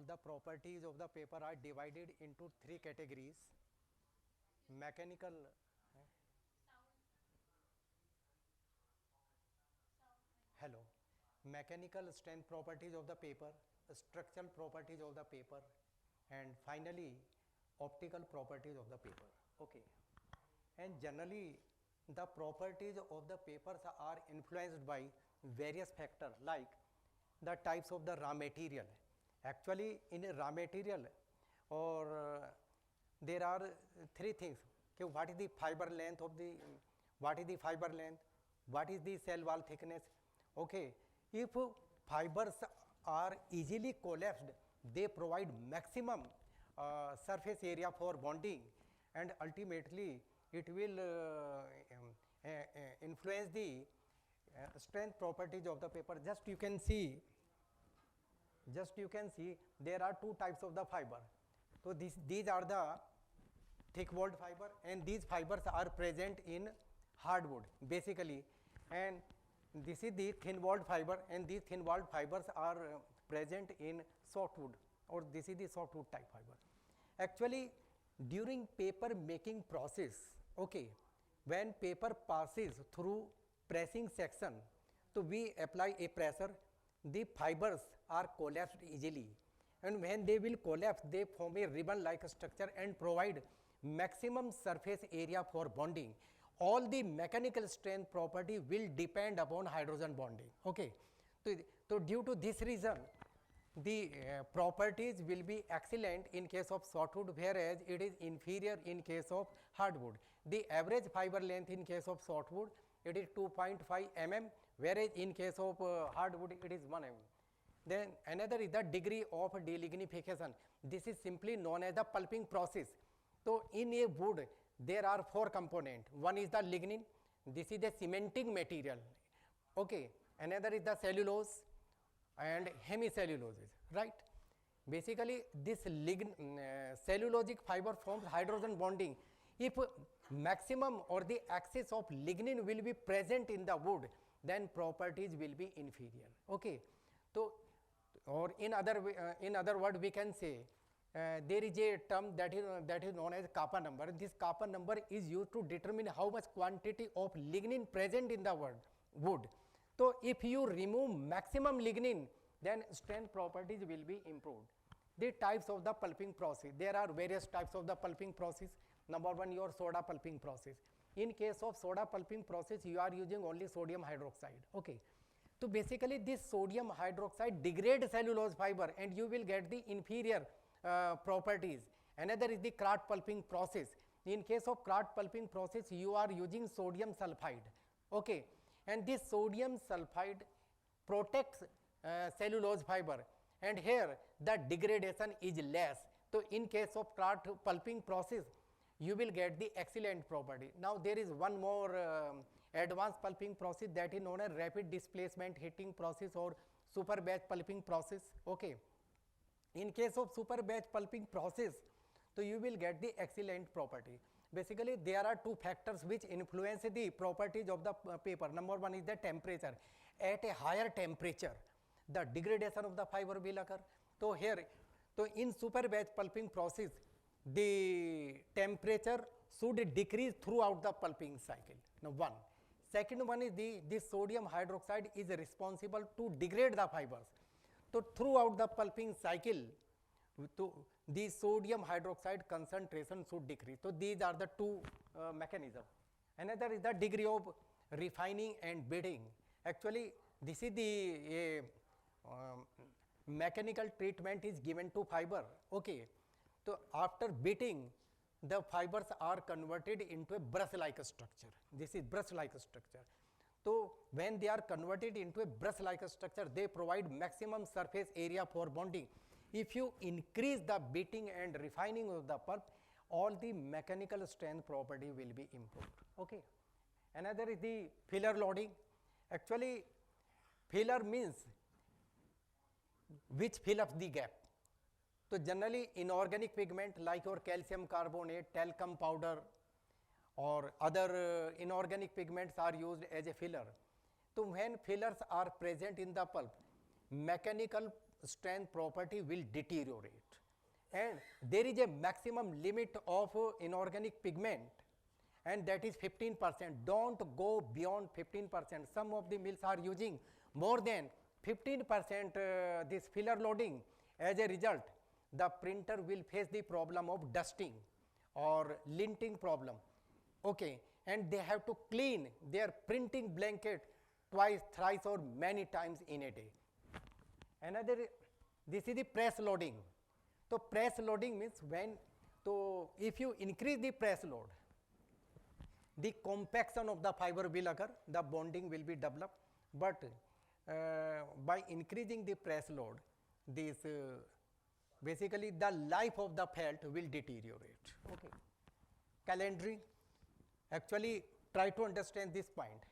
all the properties of the paper are divided into three categories. Mechanical, hello, mechanical strength properties of the paper, structural properties of the paper, and finally optical properties of the paper. Okay, and generally the properties of the papers are influenced by various factors like the types of the raw material. Actually in a raw material or there are three things. Okay, what is the fiber length of the, what is the fiber length, what is the cell wall thickness. Okay, if fibers are easily collapsed, they provide maximum surface area for bonding, and ultimately it will influence the strength properties of the paper. Just you can see there are two types of the fiber. So these are the thick walled fiber, and these fibers are present in hardwood basically, and this is the thin walled fiber, and these thin walled fibers are present in softwood, or this is the softwood type fiber. Actually during paper making process, okay, when paper passes through pressing section, so we apply a pressure, the fibers are collapsed easily, and when they will collapse they form a ribbon like structure and provide maximum surface area for bonding. All the mechanical strength property will depend upon hydrogen bonding. Okay, so due to this reason the properties will be excellent in case of softwood, whereas it is inferior in case of hardwood. The average fiber length in case of softwood it is 2.5 mm, whereas in case of hardwood it is 1 mm. Then another is the degree of delignification. This is simply known as the pulping process. So in a wood there are four components. One is the lignin, this is the cementing material. Okay, another is the cellulose and hemicellulose, right? Basically this cellulosic fiber forms hydrogen bonding. If maximum or the excess of lignin will be present in the wood, then properties will be inferior. Okay, so or in other word we can say there is a term that is known as kappa number. This kappa number is used to determine how much quantity of lignin present in the wood. So if you remove maximum lignin, then strength properties will be improved. The types of the pulping process, there are various types of the pulping process. Number one, your soda pulping process. In case of soda pulping process, you are using only sodium hydroxide. Okay, so basically this sodium hydroxide degrades cellulose fiber and you will get the inferior properties. Another is the Kraft pulping process. In case of Kraft pulping process, you are using sodium sulfide. Okay, and this sodium sulfide protects cellulose fiber, and here the degradation is less. So in case of Kraft pulping process, you will get the excellent property. Now there is one more advanced pulping process, that is known as rapid displacement heating process or super batch pulping process. Okay, in case of super batch pulping process, so you will get the excellent property. Basically there are two factors which influence the properties of the paper. Number one is the temperature. At a higher temperature the degradation of the fiber will occur. So here, so in super batch pulping process the temperature should decrease throughout the pulping cycle. Now one. Second one is this sodium hydroxide is responsible to degrade the fibers. So throughout the pulping cycle, the sodium hydroxide concentration should decrease. So these are the two mechanisms. Another is the degree of refining and bedding. Actually this is the mechanical treatment is given to fiber. Okay, so after beating, the fibers are converted into a brush-like structure. This is brush-like structure. So when they are converted into a brush-like structure, they provide maximum surface area for bonding. If you increase the beating and refining of the pulp, all the mechanical strength property will be improved. Okay. Another is the filler loading. Actually filler means which fill up the gap. So generally inorganic pigment like your calcium carbonate, talcum powder or other inorganic pigments are used as a filler. So when fillers are present in the pulp, mechanical strength property will deteriorate, and there is a maximum limit of inorganic pigment, and that is 15%. Don't go beyond 15%. Some of the mills are using more than 15% this filler loading. As a result, the printer will face the problem of dusting or linting problem. Okay, and they have to clean their printing blanket twice, thrice, or many times in a day. Another, this is the press loading. So press loading means when, so if you increase the press load, the compaction of the fiber will occur, the bonding will be developed, but by increasing the press load, this basically the life of the felt will deteriorate. Okay. Calendering, actually try to understand this point.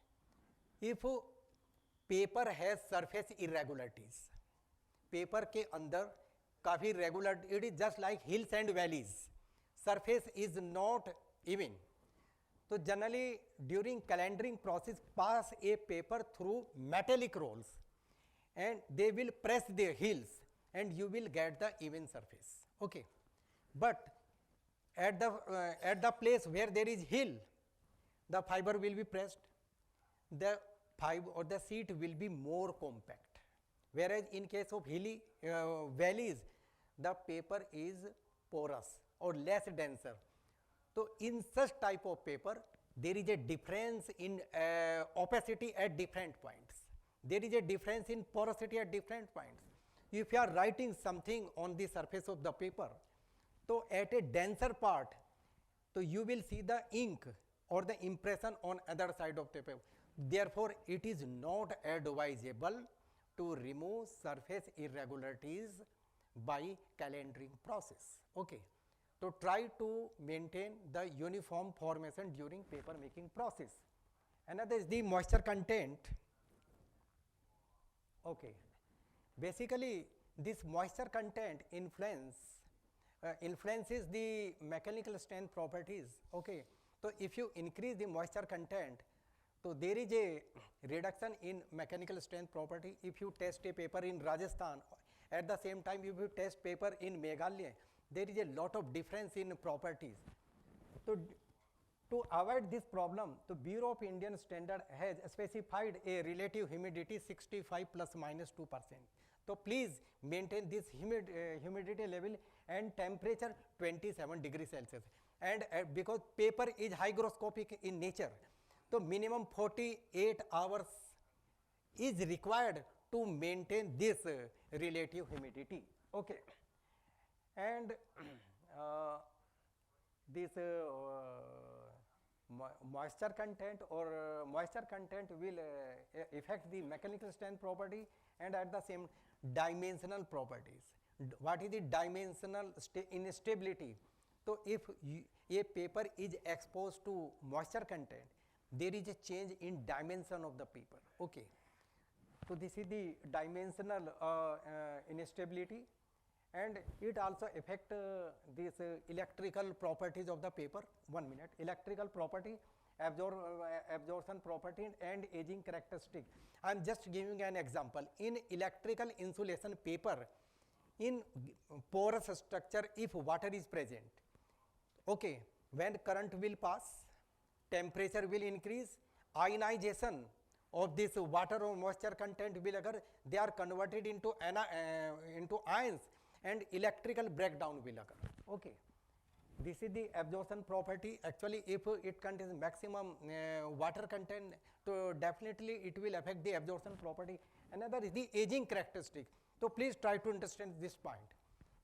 If paper has surface irregularities, paper के अंदर काफ़ी regular, it is just like hills and valleys, surface is not even. तो generally during calendering process pass a paper through metallic rolls and they will press their heels and you will get the even surface. Okay, but at the place where there is heel, the fiber will be pressed, the fiber or the sheet will be more compact, whereas in case of hilly valleys the paper is porous or less denser. So in such type of paper there is a difference in opacity at different points. There is a difference in porosity at different points. If you are writing something on the surface of the paper, so at a denser part, so you will see the ink or the impression on other side of the paper. Therefore, it is not advisable to remove surface irregularities by calendering process. Okay. So try to maintain the uniform formation during paper making process. Another is the moisture content. Okay, basically this moisture content influences the mechanical strength properties. Okay, so if you increase the moisture content, so there is a reduction in mechanical strength property. If you test a paper in Rajasthan, at the same time if you test paper in Meghalaya, there is a lot of difference in properties. So to avoid this problem, the Bureau of Indian Standard has specified a relative humidity 65 plus minus 2%. So please maintain this humidity level and temperature 27 degrees Celsius. And because paper is hygroscopic in nature, so minimum 48 hours is required to maintain this relative humidity. Okay. And this moisture content will affect the mechanical strength property and at the same dimensional properties. What is the dimensional instability? So if a paper is exposed to moisture content, there is a change in dimension of the paper. Okay. So this is the dimensional instability, and it also affect these electrical properties of the paper. 1 minute. Electrical property, absorption property and aging characteristic. I am just giving an example. In electrical insulation paper, in porous structure, if water is present, okay, when current will pass, temperature will increase, ionization of this water or moisture content will occur, they are converted into ions and electrical breakdown will occur. Okay. This is the absorption property. Actually, if it contains maximum water content, so definitely it will affect the absorption property. Another is the aging characteristic. So please try to understand this point.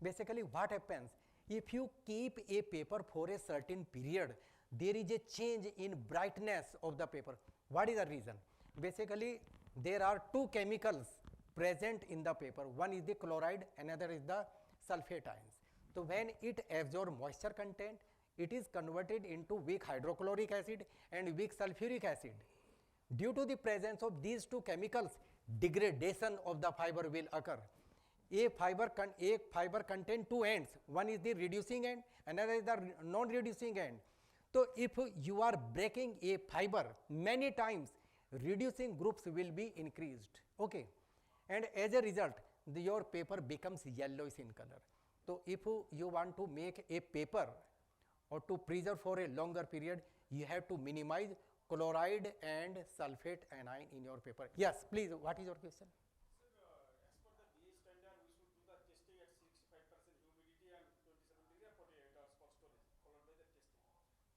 Basically what happens, if you keep a paper for a certain period, there is a change in brightness of the paper. What is the reason? Basically there are two chemicals present in the paper. One is the chloride, another is the sulfate ions. So when it absorbs moisture content, it is converted into weak hydrochloric acid and weak sulfuric acid. Due to the presence of these two chemicals, degradation of the fiber will occur. A fiber contains two ends. One is the reducing end, another is the non-reducing end. So if you are breaking a fiber many times, reducing groups will be increased. Okay. And as a result, your paper becomes yellowish in color. So if you want to make a paper or to preserve for a longer period, you have to minimize chloride and sulfate anion in your paper. Yes, please, what is your question? Sir, as per the BA standard, we should do the testing at 65% humidity and 27 degree and 48 hours for storage, followed by the testing.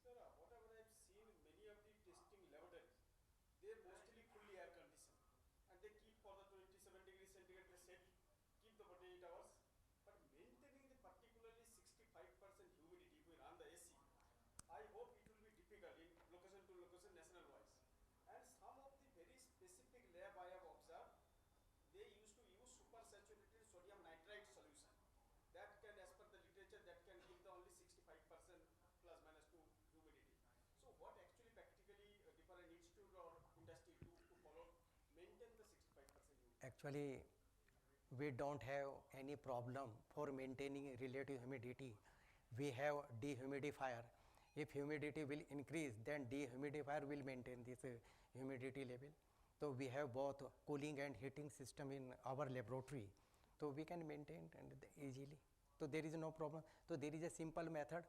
Sir, whatever I've seen, many of the testing laboratories, they mostly fully air conditioned, and they keep for the 27 degrees centigrade, they set, keep the 48 hours, but maintaining the particularly 65% humidity if we run the AC, I hope it will be difficult in location to location national wise. And some of the very specific lab I have observed, they used to use supersaturated sodium nitrite solution. That can, as per the literature, that can give the only 65% plus minus 2 humidity. So what actually practically different institute or industry do to follow, maintain the 65% humidity? Actually, we don't have any problem for maintaining relative humidity. We have dehumidifier. If humidity will increase, then dehumidifier will maintain this humidity level. So we have both cooling and heating system in our laboratory. So we can maintain and easily. So there is no problem. So there is a simple method.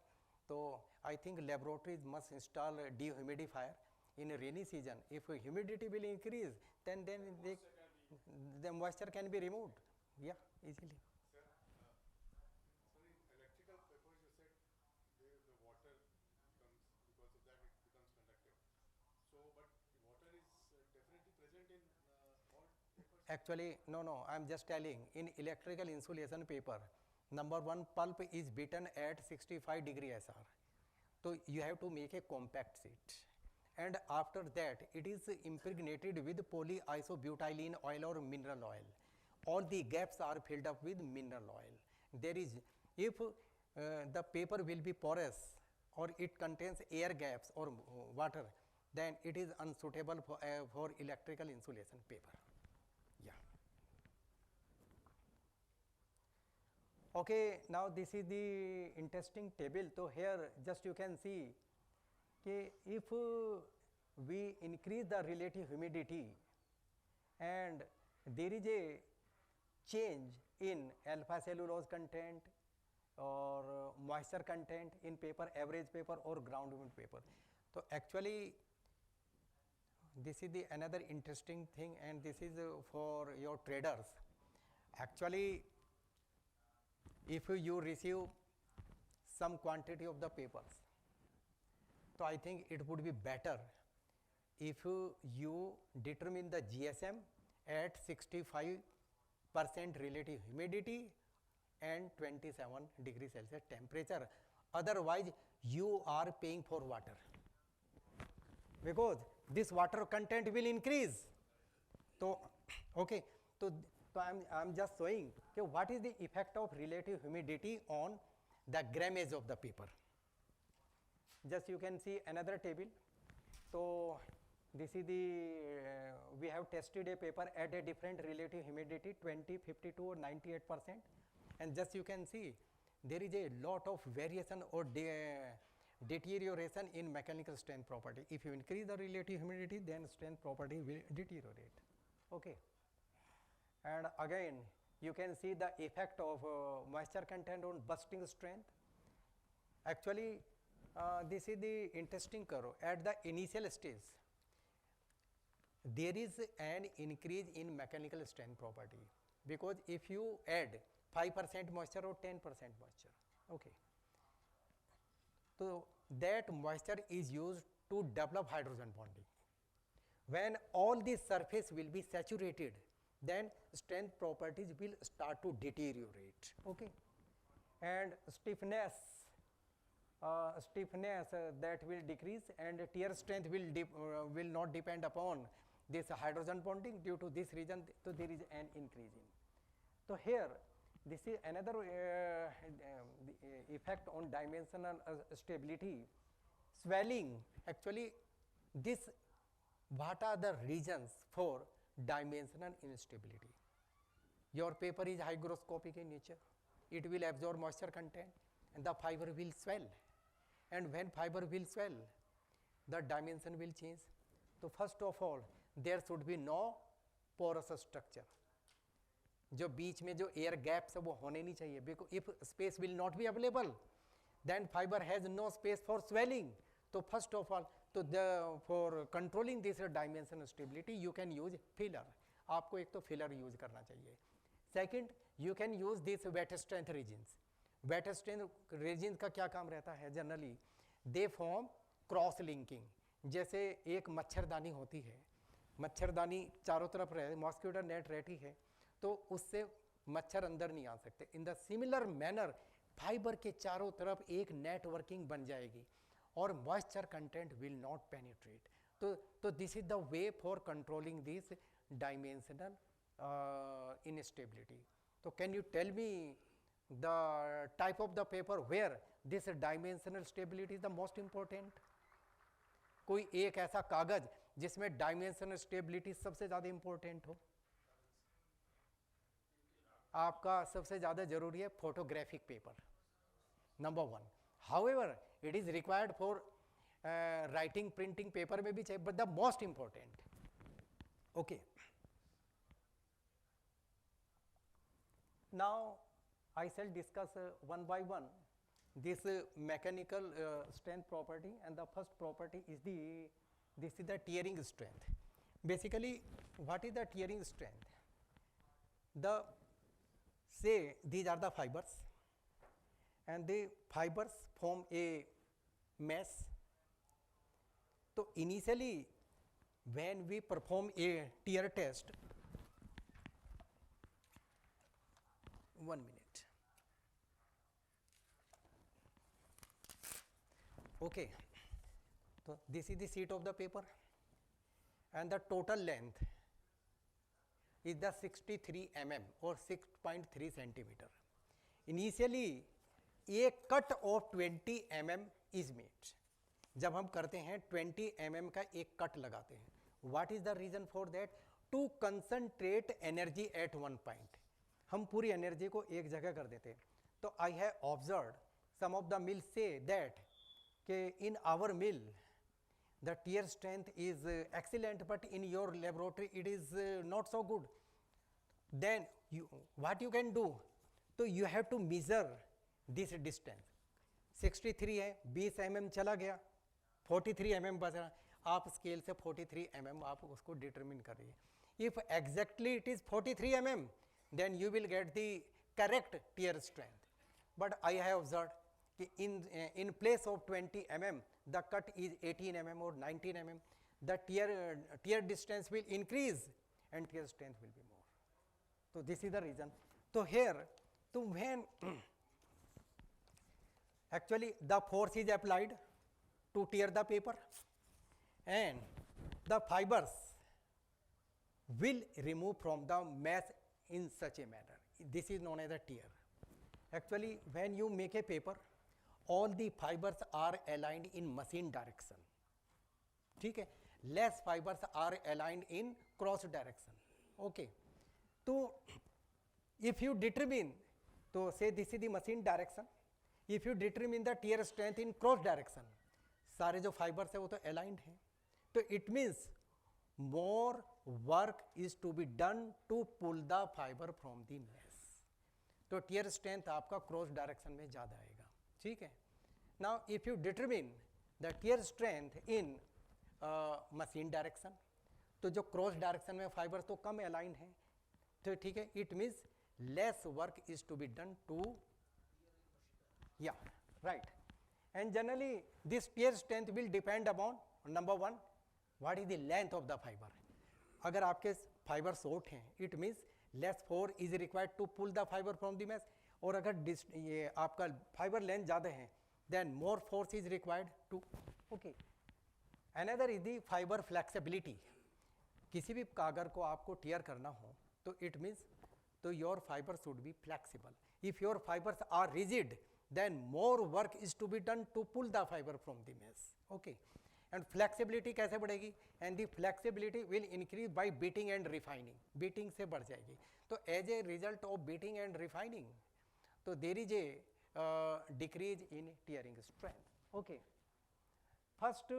So I think laboratories must install a dehumidifier in a rainy season. If humidity will increase, then the moisture can be removed. Yeah, easily. Sir, in electrical papers you said the water becomes, because of that it becomes conductive. So, but water is definitely present in all papers? Actually, no, I am just telling, in electrical insulation paper, number one, pulp is beaten at 65 degree SR. So you have to make a compact sheet. And after that, it is impregnated with polyisobutylene oil or mineral oil. All the gaps are filled up with mineral oil. There is, if the paper will be porous or it contains air gaps or water, then it is unsuitable for electrical insulation paper. Yeah. Okay, now this is the interesting table. So here just you can see कि if we increase the relative humidity and there is a change in alpha cellulose content or moisture content in paper, average paper or ground wood paper. So actually this is the another interesting thing, and this is for your traders. Actually, if you receive some quantity of the papers, so I think it would be better if you determine the GSM at 65% relative humidity and 27 degrees Celsius temperature. Otherwise, you are paying for water because this water content will increase. So, okay, so I'm just showing okay, what is the effect of relative humidity on the grammage of the paper. Just you can see another table. So this is the we have tested a paper at a different relative humidity 20, 52 or 98%, and just you can see there is a lot of variation or deterioration in mechanical strength property. If you increase the relative humidity, then strength property will deteriorate. Okay. And again you can see the effect of moisture content on bursting strength. Actually this is the interesting curve. At the initial stage, there is an increase in mechanical strength property because if you add 5% moisture or 10% moisture, okay, so that moisture is used to develop hydrogen bonding. When all the surface will be saturated, then strength properties will start to deteriorate, okay, and stiffness that will decrease, and tear strength will not depend upon this hydrogen bonding. Due to this reason, so there is an increase in. So here this is another effect on dimensional stability. Swelling, actually this, what are the reasons for dimensional instability? Your paper is hygroscopic in nature. It will absorb moisture content and the fiber will swell. And when fiber will swell, the dimension will change. So first of all, there should be no porous structure. जो बीच में जो air gaps है वो होने नहीं चाहिए, because if space will not be available then fiber has no space for swelling. तो first of all, तो for controlling this dimension stability you can use filler. आपको एक तो फिलर यूज करना चाहिए. Second, you can use this wet strength resins. Wet strength resin का क्या काम रहता है, generally they form cross linking. जैसे एक मच्छरदानी होती है, मच्छरदानी चारों तरफ रहे, मॉस्किटो नेट रहती है, तो उससे मच्छर अंदर नहीं आ सकते. In the similar manner fibre के चारों तरफ एक नेटवर्किंग बन जाएगी और moisture content will not penetrate. तो this is the way for controlling this dimensional instability. So can you tell me the type of the paper where this dimensional stability is the most important? कोई एक ऐसा कागज जिसमें dimensional stability सबसे ज्यादा important हो. आपका सबसे ज्यादा जरूरी है photographic paper, number 1. However it is required for writing printing paper में भी चाहिए, but the most important. Okay, now I shall discuss one by one this mechanical strength property, and the first property is this is the tearing strength. Basically, what is the tearing strength? Say these are the fibers, and the fibers form a mesh. So initially when we perform a tear test, 1 minute. Okay, so this is the sheet of the paper, and the total length is the 63 mm or 6.3 centimeter. Initially a cut of 20 mm is made. जब हम करते हैं 20 mm का एक cut लगाते हैं. What is the reason for that? To concentrate energy at one point. हम पूरी एनर्जी को एक जगह कर देते हैं. तो I have observe some of the mill से दैट कि in our mill the tear strength is excellent, but in your laboratory it is not so good. Then what you can do, तो you have to measure this distance. 63 है, 20 mm चला गया, 43 mm बच रहा. आप scale से 43 mm आप उसको डिटरमिन कर रही है. If exactly it is 43 mm, then you will get the correct tear strength. But I have observed that in place of 20 mm the cut is 18 mm or 19 mm. The tear distance will increase and tear strength will be more. So this is the reason. So here, so when actually the force is applied to tear the paper, and the fibers will remove from the mesh in such a manner. This is known as a tear. Actually, when you make a paper, all the fibers are aligned in machine direction. ठीक है, less fibers are aligned in cross direction. Okay, तो if you determine, तो say this is the machine direction. If you determine the tear strength in cross direction, सारे जो fibers है वो तो aligned हैं, तो it means more work is to be done to pull the fiber from the mesh. तो tear strength आपका cross direction में ज़्यादा आएगा. ठीक है. Now if you determine the tear strength in machine direction, तो जो cross direction में fibers तो कम aligned हैं, तो ठीक है, it means less work is to be done to, yeah, right. And generally this tear strength will depend upon number 1, what is the length of the fiber. अगर आपके fiber short हैं, it means less force is required to pull the fibre from the mesh. और अगर ये आपका fiber length ज़्यादा है, then more force is required to. Okay, another is the fiber flexibility. किसी भी कागज को आपको टियर करना हो तो इट मीन्स तो your fiber should be flexible. If your fibers are rigid, then more work is to be done to pull the fibre from the mesh. Okay, and flexibility कैसे बढ़ेगी? And the flexibility will increase by beating and refining. Beating से बढ़ जाएगी. तो as a result of beating and refining, तो there is a decrease in tearing strength. Okay, first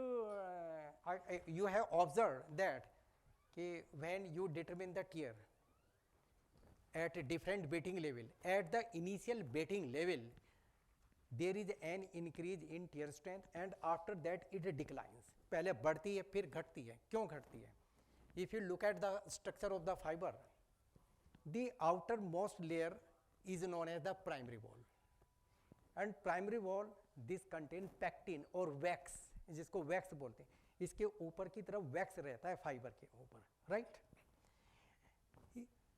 you have observed that कि when you determine the tear, at a different beating level. At the initial beating level, there is an increase in tear strength and after that it declines. पहले बढ़ती है फिर घटती है. क्यों घटती है? If you look at the structure of the fiber, the outermost layer is known as the primary wall. And primary wall, this contain pectin और wax, जिसको wax बोलते हैं. इसके ऊपर की तरफ wax रहता है फाइबर के ऊपर, right?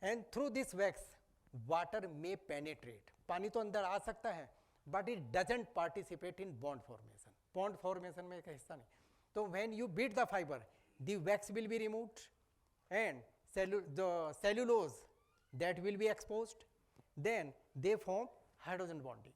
And through this wax, water may penetrate. पानी तो अंदर आ सकता है, but it doesn't participate in bond formation. Bond formation में एक हिस्सा नहीं. तो when you beat the fiber, the wax will be removed, and the cellulose that will be exposed. Then they form hydrogen bonding.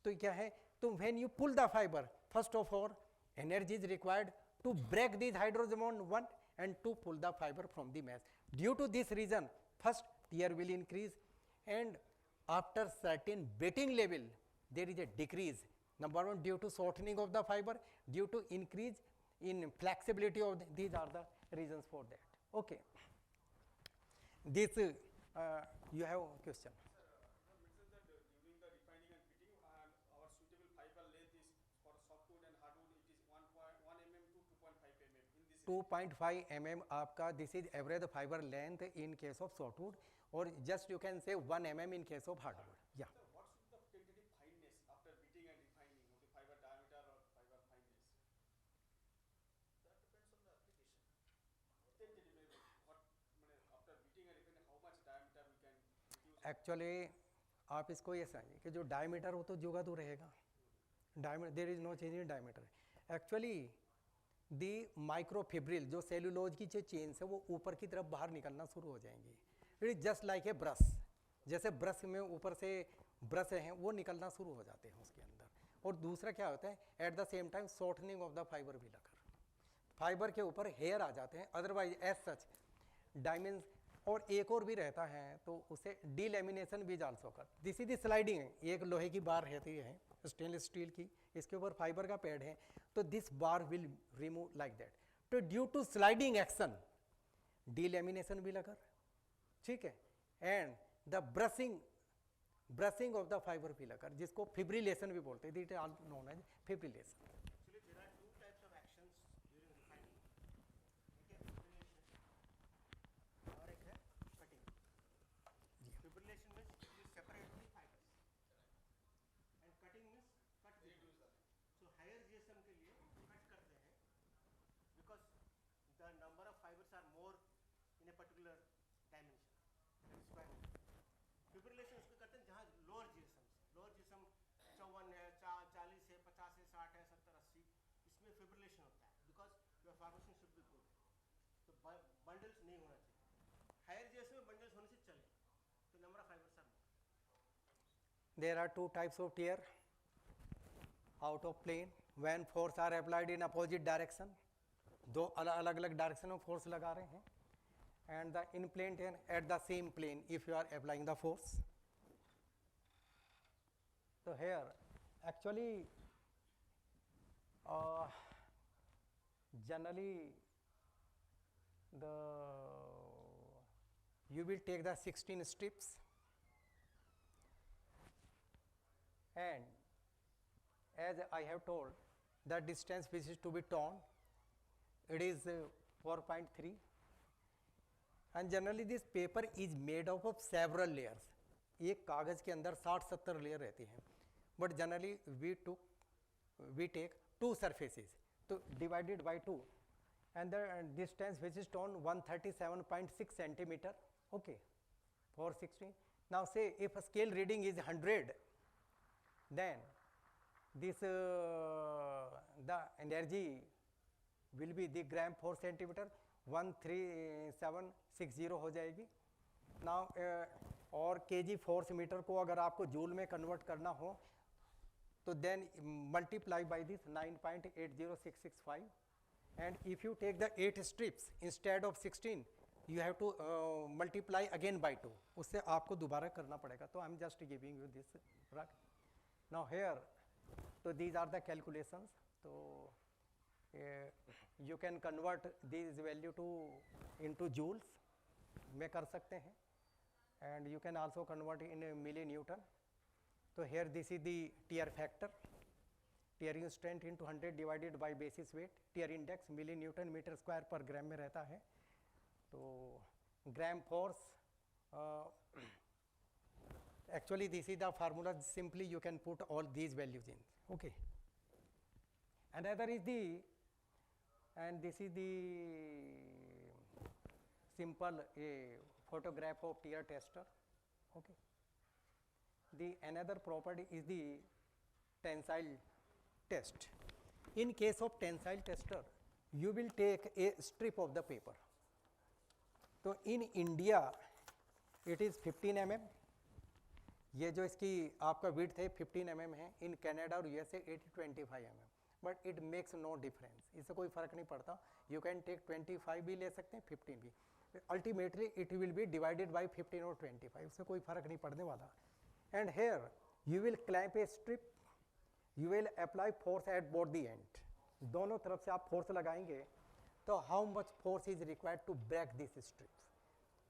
तो क्या है? तो when you pull the fiber, first of all, energy is required to break this hydrogen bond one and to pull the fiber from the mesh. Due to this reason, first tear will increase, and after certain beating level, there is a decrease. Number one, due to shortening of the fiber, due to increase in flexibility of these are the reasons for that. Okay. This you have a question. Mentions that during the refining and fitting, and our suitable fiber length is for softwood and hardwood, it is 1 mm to 2.5 mm. In this 2.5 mm आपका, this is average fiber length in case of softwood, or just you can say 1 mm in case of hardwood. Yeah. Sir, what should the tentative fineness after beating and refining of the fiber diameter or fiber fineness? That depends on the application. Tentative, what after beating and refining, how much diameter we can reduce? Actually, आप इसको ये समझिए कि जो diameter वो तो जुगा तो रहेगा. Diameter, there is no change in diameter. Actually the microfibril जो सेलुलोज की जो चेन्स है वो ऊपर की तरफ बाहर निकलना शुरू हो जाएंगी. It is just like a brush. जैसे ब्रश में ऊपर से ब्रश हैं वो निकलना शुरू हो जाते हैं उसके अंदर. और दूसरा क्या होता है, at the same time shortening of the fiber भी लगा, फाइबर के ऊपर हेयर आ जाते हैं. अदरवाइज एज सच डायमेंस, और एक और भी रहता है तो उसे डीलेमिनेशन भी आल्सो कर. This is the sliding. एक लोहे की बार रहती है स्टेनलेस स्टील की, इसके ऊपर फाइबर का पैड है, तो this bar will remove like that. तो due to sliding action delamination भी लगा, ठीक है, and the brushing of the fiber भी लगा, जिसको फिब्रिलेशन भी बोलते हैं. It all known as fibrillation. Actually, there are two types of actions during refining. एक है fibrillation और एक है cutting. Fibrillation means you separate the fibers, and cutting means cut the fibers. So higher GSM के लिए cut करते हैं because the number of fibers are more in a particular dimension. That is why fibrillation उसको करते हैं जहाँ lower GSM से. Lower GSM 54 है, 40 है, 50 है, 60 है, 70, 80, इसमें fibrillation होता है because your formation should be good. तो bundles नहीं होना चाहिए. Higher GSM में bundles होने से चले, तो number of fibers are more. There are two types of tear out of plane when force are applied in opposite direction. दो अलग अलग डायरेक्शन में फोर्स लगा रहे हैं, and the in plane tear at the same plane if you are applying the force. So here actually generally you will take the 16 strips, and as I have told, the distance which is to be torn, it is 4.3, and generally this paper is made up of several layers. एक कागज़ के अंदर 60-70 layer रहती हैं, but generally we take two surfaces, तो divided by 2, and the distance which is torn 137.6 centimeter. Okay, for 16. Now say if a scale reading is 100, then this the energy will be the gram per centimeter 13760 हो जाएगी. Now और kg force meter को अगर आपको joule में convert करना हो तो then multiply by this 9.80665, and if you take the 8 strips instead of 16, you have to multiply again by 2. उससे आपको दोबारा करना पड़ेगा. तो I am just giving you this, right? Now here, so these are the calculations. So you can convert these value to into joules में कर सकते हैं, and you can also convert in a millinewton. So here this is the tear factor, tearing strength into 100 divided by basis weight, tear index millinewton meter square per gram में रहता है. तो gram force, actually this is the formula, simply you can put all these values in. Okay. Another is the, and this is the simple photograph of tear tester. Okay. The another property is the tensile test. In case of tensile tester, you will take a strip of the paper. So in India it is 15 mm. ये जो इसकी आपका width है 15 mm है. In Canada और USA it is 25 mm. But it makes no difference. इससे कोई फर्क नहीं पड़ता. You can take 25 भी ले सकते हैं, 15 भी. Ultimately it will be divided by 15 or 25. उससे कोई फर्क नहीं पड़ने वाला. And here you will clamp a strip. You will apply force at both the end. दोनों तरफ से आप force लगाएंगे तो how much force is required to break this strip?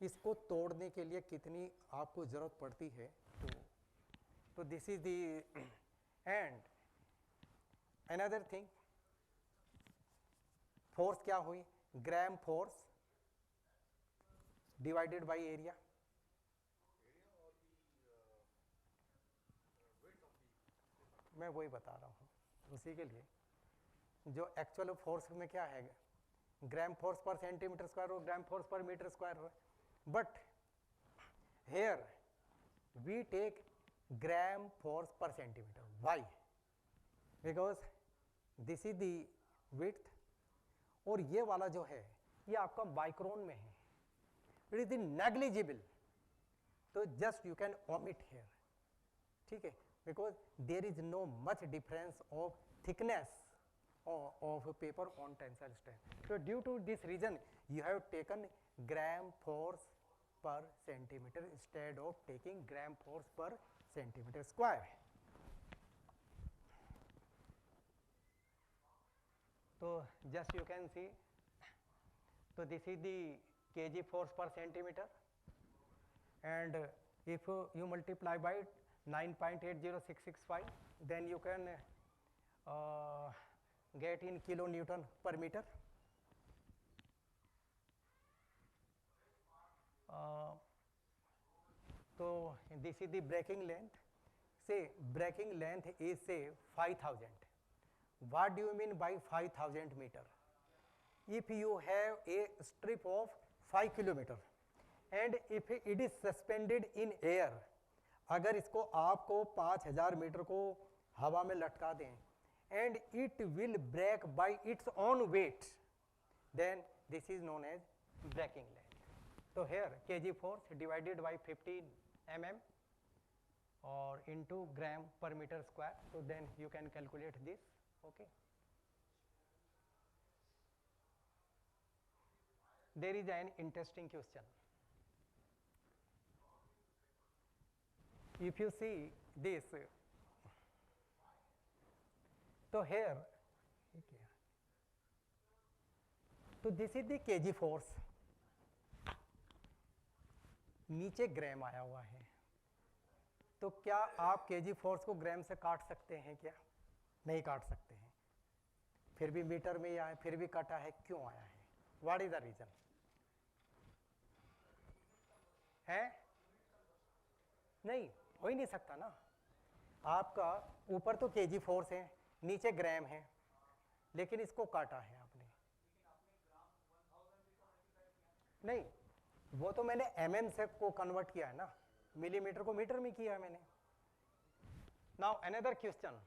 इसको तोड़ने के लिए कितनी आपको ज़रूरत पड़ती है. तो this is the and another thing, force क्या हुई? Gram force divided by area. मैं वही बता रहा हूँ उसी के लिए. जो एक्चुअल फोर्स में क्या है, gram force per centimetre square और gram force per metre square है. But here we take gram force per centimetre. Why? Because this is the width और ये वाला जो है ये आपका माइक्रोन में है. It is the negligible. तो just you can omit here. ठीक है, because there is no much difference of thickness of paper on tensile strength. So due to this reason you have taken gram force per centimeter instead of taking gram force per centimeter square. So just you can see, so this is the kg force per centimeter, and if you multiply by 9.80665, then you can get in kilonewton per meter. So this is the breaking length. Say breaking length is say 5,000. What do you mean by 5,000 meter? If you have a strip of 5 kilometer and if it is suspended in air, अगर इसको आपको 5,000 metre को हवा में लटका दें and it will break by its own weight, then this is known as breaking length. So here kg force divided by 15 mm or into gram per meter square. So then you can calculate this. Okay. There is an interesting question. If you see this, so here, so this is the kg force. नीचे ग्राम आया हुआ है. तो क्या आप kg force को ग्राम से काट सकते हैं क्या? नहीं काट सकते हैं. फिर भी मीटर में ही आया, फिर भी कटा है. क्यों आया है? What is the reason? है नहीं, हो ही नहीं सकता ना. आपका ऊपर तो kg फोर्स है, नीचे ग्राम है, लेकिन इसको काटा है आपने. नहीं, वो तो मैंने mm से को कन्वर्ट किया है ना, मिलीमीटर को मीटर में किया है मैंने. Now another question,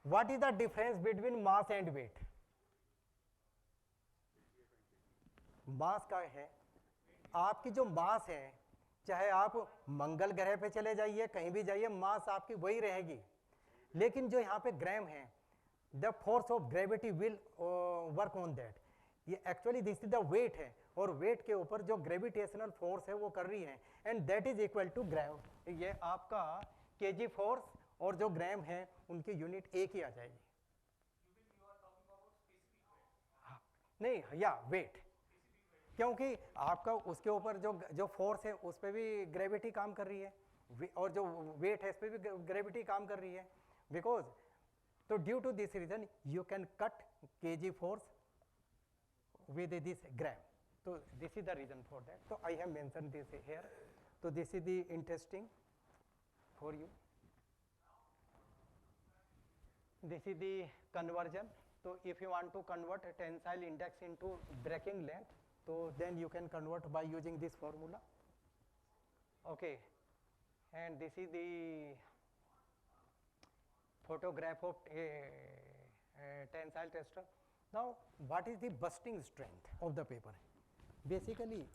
what is the difference between mass and weight? Mass का है, आपकी जो मास है, चाहे आप मंगल ग्रह पे चले जाइए, कहीं भी जाइए, मास आपकी वही रहेगी. लेकिन जो यहाँ पे ग्राम है, the force of gravity will work on that. ये actually this is the weight है, और वेट के ऊपर जो ग्रेविटेशनल फोर्स है वो कर रही है, and that is equal to gram. ये आपका केजी फोर्स और जो ग्राम है उनकी यूनिट एक ही आ जाएगी. नहीं, या वेट, क्योंकि आपका उसके ऊपर जो फोर्स है उस पर भी ग्रेविटी काम कर रही है, और जो वेट है इस पर भी ग्रेविटी काम कर रही है, बिकॉज तो due to this reason you can cut kg force with this gram. So this is the reason for that. So I have mentioned this here. So this is the interesting for you. This is the conversion. So if you want to convert a tensile index into breaking length, so then you can convert by using this formula. Okay, and this is the photograph of a tensile tester. Now, what is the bursting strength of the paper? Basically,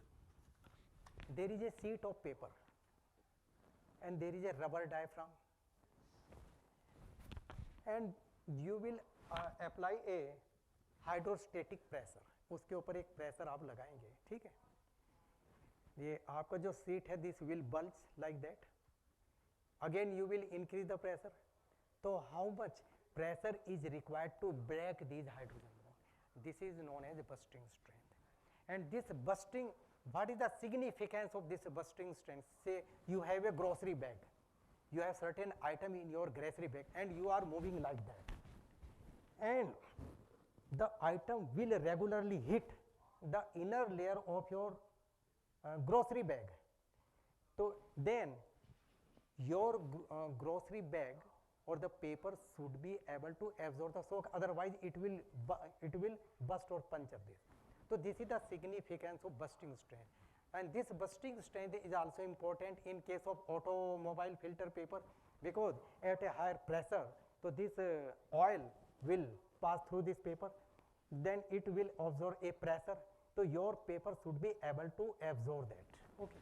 there is a sheet of paper and there is a rubber diaphragm, and you will apply a hydrostatic pressure. उसके ऊपर एक pressure आप लगाएंगे, ठीक है. ये आपका जो शीट है, this will bulge like that. Again you will increase the pressure. So how much pressure is required to break these hydrogen bonds? This is known as bursting strength. And this bursting, what is the significance of this bursting strength? Say you have a grocery bag, you have certain item in your grocery bag and you are moving like that, and the item will regularly hit the inner layer of your grocery bag. So then your grocery bag or the paper should be able to absorb the shock, otherwise it will burst or puncture this. So this is the significance of bursting strength, and this bursting strength is also important in case of automobile filter paper, because at a higher pressure, so this oil will pass through this paper, then it will absorb a pressure, so your paper should be able to absorb that. Okay,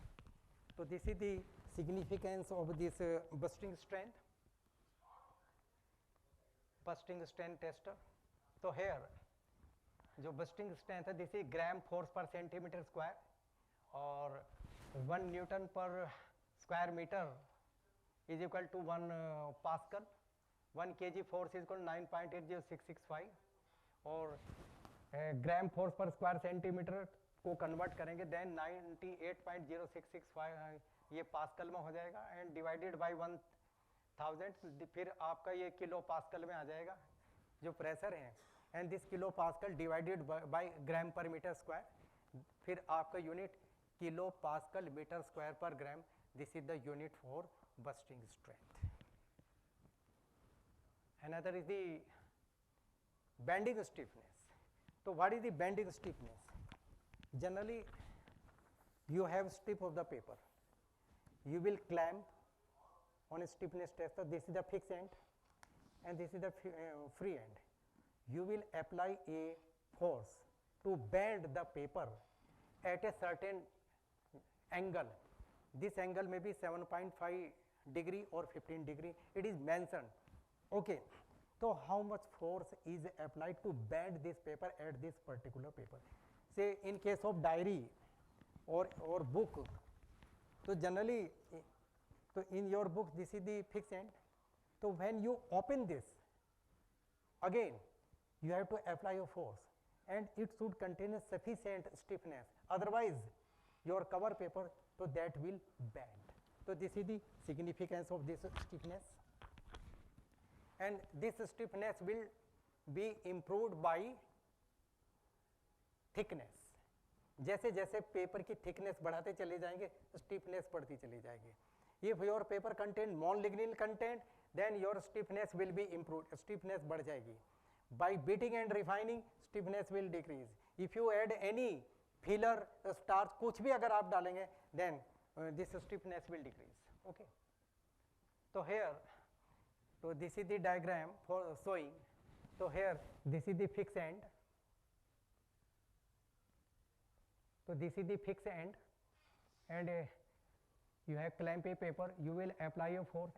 so this is the significance of this bursting strength. Bursting strength tester. So here जो bursting strength है, this is gram force per centimeter square, और 1 Newton per square meter is equal to 1 Pascal. 1 kg force is equal to 9.80665, और gram force पर square centimetre को convert करेंगे then 98.0665 ये pascal में हो जाएगा, एंड डिवाइडेड बाय 1000, फिर आपका ये किलो पास्कल में आ जाएगा जो प्रेशर है, and this kilo pascal divided by gram per metre square, फिर आपका unit kilo pascal metre square per gram. This is the unit for bursting strength. Another is the bending stiffness. So what is the bending stiffness? Generally you have strip of the paper, you will clamp on a stiffness tester. This is the fixed end and this is the free end. You will apply a force to bend the paper at a certain angle. This angle may be 7.5 degree or 15 degree, it is mentioned. Okay, so how much force is applied to bend this paper at this particular paper? Say in case of diary or book, so generally, so in your book this is the fixed end. So when you open this, again you have to apply a force, and it should contain a sufficient stiffness, otherwise your cover paper, so that will bend. So this is the significance of this stiffness, and this stiffness will be improved by thickness. जैसे जैसे paper की thickness बढ़ाते चले जाएंगे stiffness बढ़ती चली जाएगी. If your paper contain more lignin content, then your stiffness will be improved. Stiffness बढ़ जाएगी. By beating and refining, stiffness will decrease. If you add any filler, starch, कुछ भी अगर आप डालेंगे, then this stiffness will decrease. Okay. So here, so this is the diagram for showing. So here, this is the fixed end. So this is the fixed end, and you have clamp a paper, you will apply a force.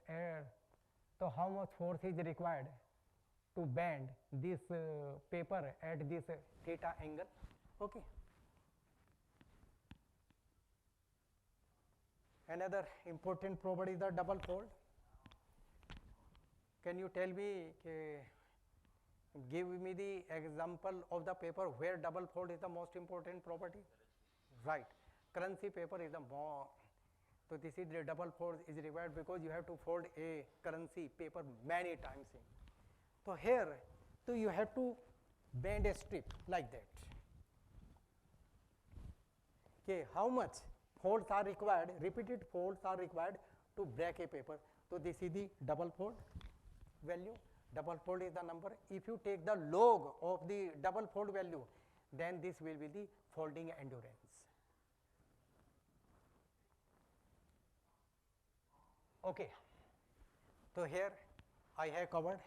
So how much force is required to bend this paper at this theta angle? Okay. Another important property is the double fold. Can you tell me, give me the example of the paper where double fold is the most important property? right. Currency paper is the more. So this is the double fold is required because you have to fold a currency paper many times in. So here, so you have to bend a strip like that. Okay, how much folds are required? Repeated folds are required to break a paper. So this is the double fold value. Double fold is the number. If you take the log of the double fold value, then this will be the folding endurance. Okay. So here I have covered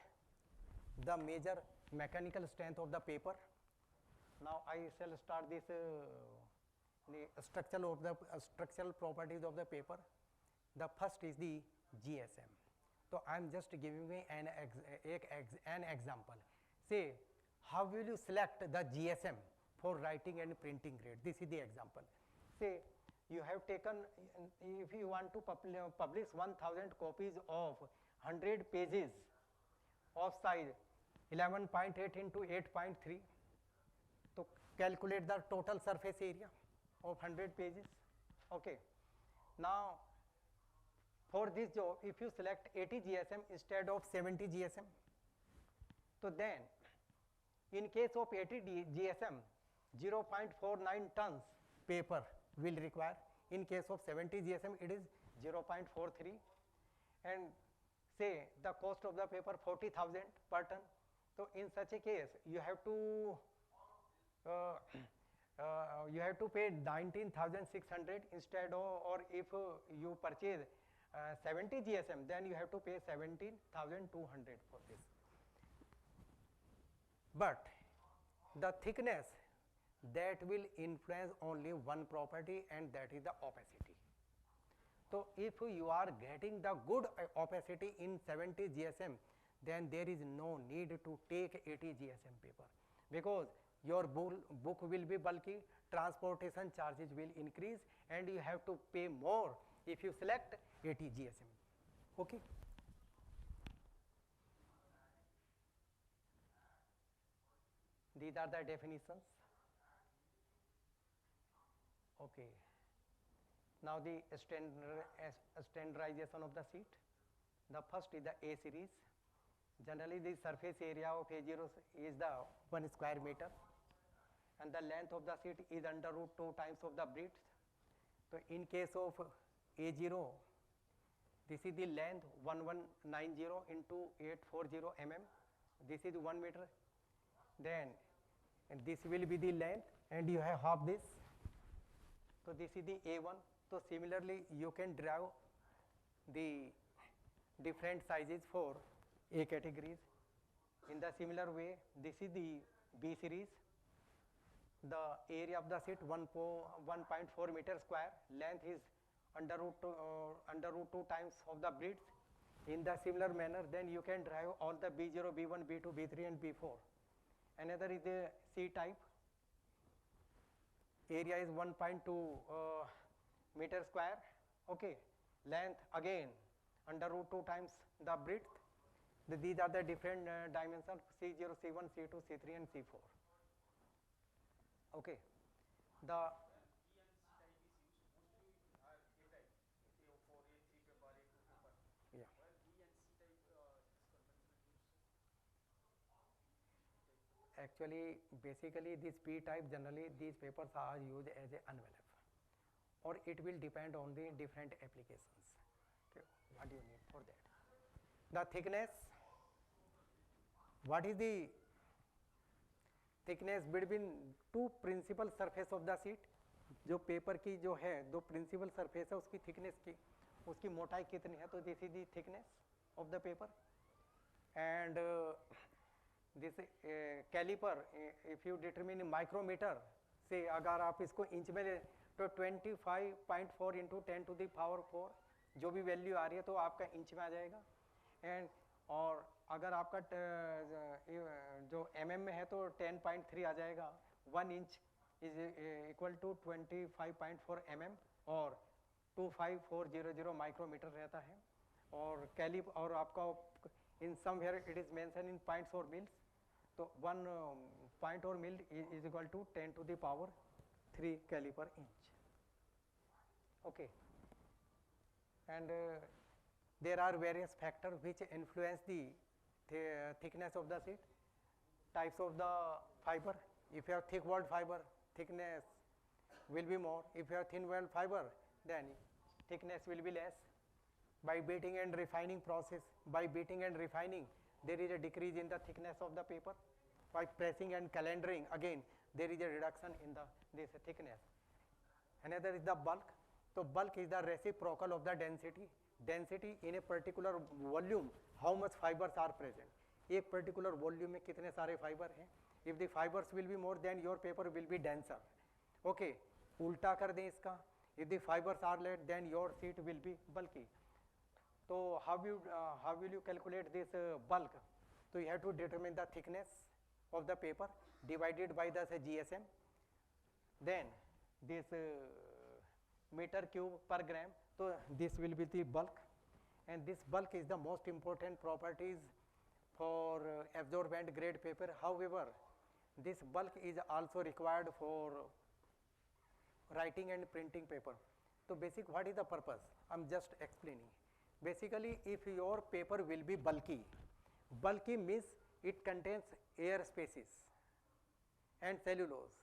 the major mechanical strength of the paper. Now I shall start this the structural properties of the paper. The first is the GSM. So I am just giving you an example. Say, how will you select the GSM for writing and printing grade? This is the example. Say, you have taken, if you want to publish 1000 copies of 100 pages of size 11.8 into 8.3, so calculate the total surface area of 100 pages. Okay. Now, for this job, if you select 80 GSM instead of 70 GSM, so then in case of 80 GSM, 0.49 tons paper will require. In case of 70 GSM, it is 0.43, and say the cost of the paper 40,000 per ton. So in such a case, you have to pay 19,600 instead of, or if you purchase 70 GSM, then you have to pay 17,200 for this. But the thickness, that will influence only one property, and that is the opacity. So if you are getting the good opacity in 70 GSM, then there is no need to take 80 GSM paper, because your book will be bulky, transportation charges will increase, and you have to pay more if you select 80 GSM. Okay. These are the definitions. Okay. Now the standardization of the sheet. The first is the A series. Generally the surface area of A0 is the 1 square meter, and the length of the sheet is under root 2 times of the breadth. So in case of A0, this is the length 1190 into 840 mm. This is 1 meter. Then and this will be the length, and you have half this. So this is the A1. So similarly, you can derive the different sizes for A categories. In the similar way, this is the B series. The area of the sheet 1.4 meter square. Length is under root 2 times of the breadth. In the similar manner, then you can derive all the B0, B1, B2, B3 and B4. Another is the C type. Area is 1.2 meter square. Okay. Length again under root 2 times the breadth. These are the different dimensions: C0, C1, C2, C3 and C4. Okay. The yeah. Actually, basically this P type, generally these papers are used as an envelope, or it will depend on the different applications. Okay. What do you need for that? The thickness. What is the thickness between two principal surface of the sheet? जो paper की जो है दो principal surface है उसकी thickness की उसकी मोटाई कितनी है, तो this is the thickness of the paper. And this caliper if you determine micrometer से अगर आप इसको इंच में ले तो 25.4 इंटू 10 टू द पावर 4 जो भी वैल्यू आ रही है तो आपका इंच में आ जाएगा. एंड और अगर आपका जो mm में है तो 10.3 आ जाएगा. 1 inch is equal to 25.4 mm और 25400 माइक्रोमीटर रहता है. और कैलिप और आपका in somewhere it is mention in points और मिल्स, तो 1 पॉइंट और mil is equal to 10 to the power 3 caliper inch. Okay, and there are various factors which influence the thickness of the sheet. Types of the fiber: if you have thick walled fiber, thickness will be more. If you have thin walled fiber, then thickness will be less. By beating and refining process, by beating and refining, there is a decrease in the thickness of the paper. By pressing and calendaring, again there is a reduction in the this thickness. Another is the bulk. So bulk is the reciprocal of the density. Density in a particular volume, how much fibers are present. एक particular volume में कितने सारे fiber हैं. If the fibers will be more, then your paper will be denser. Okay, उल्टा कर दें इसका. If the fibers are less, then your sheet will be bulky. So how will you calculate this bulk? So you have to determine the thickness of the paper divided by the GSM. Then this meter cube per gram. So this will be the bulk, and this bulk is the most important properties for absorbent grade paper. However, this bulk is also required for writing and printing paper. So basic, what is the purpose? I'm just explaining. Basically, if your paper will be bulky, bulky means it contains air spaces and cellulose.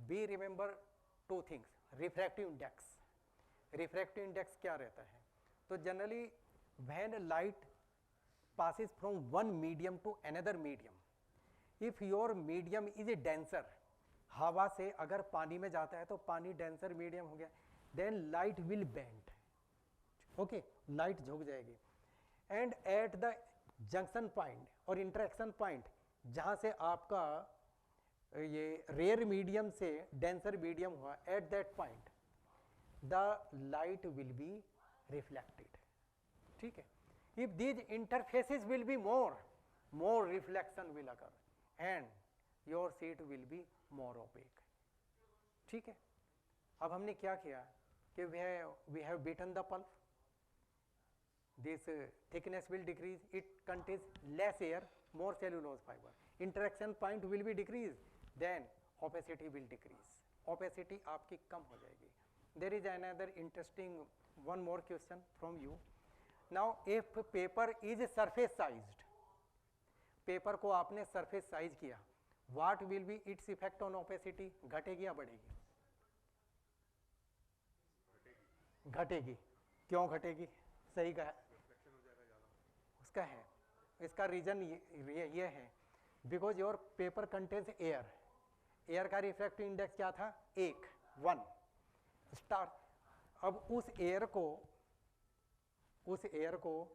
We remember two things: refractive index. Refractive index क्या रहता है? तो generally when light passes from one medium to another medium, if your medium is denser, हवा से अगर पानी में जाता है तो पानी denser medium हो गया, then light will bend. Okay, light झुक जाएगी. And at the junction point और interaction point, जहाँ से आपका ये rare medium से denser medium हुआ, at that point the light will be reflected. ठीक है. If these interfaces will be more reflection will occur and your sheet will be more opaque. ठीक है. अब हमने क्या किया कि we have beaten the pulp. This thickness will decrease. It contains less air, more cellulose fiber. Interaction point will be decreased. Then opacity will decrease. Opacity आपकी कम हो जाएगी. There is another interesting one more question from you. Now if paper is surface sized, paper को आपने surface size किया, what will be its effect on opacity? घटेगी या बढ़ेगी? घटेगी. क्यों घटेगी? सही कहा. उसका है. इसका रीजन ये है because your paper contains air. Air का रिफ्रैक्टिव इंडेक्स क्या था? 1 स्टार. अब उस एयर को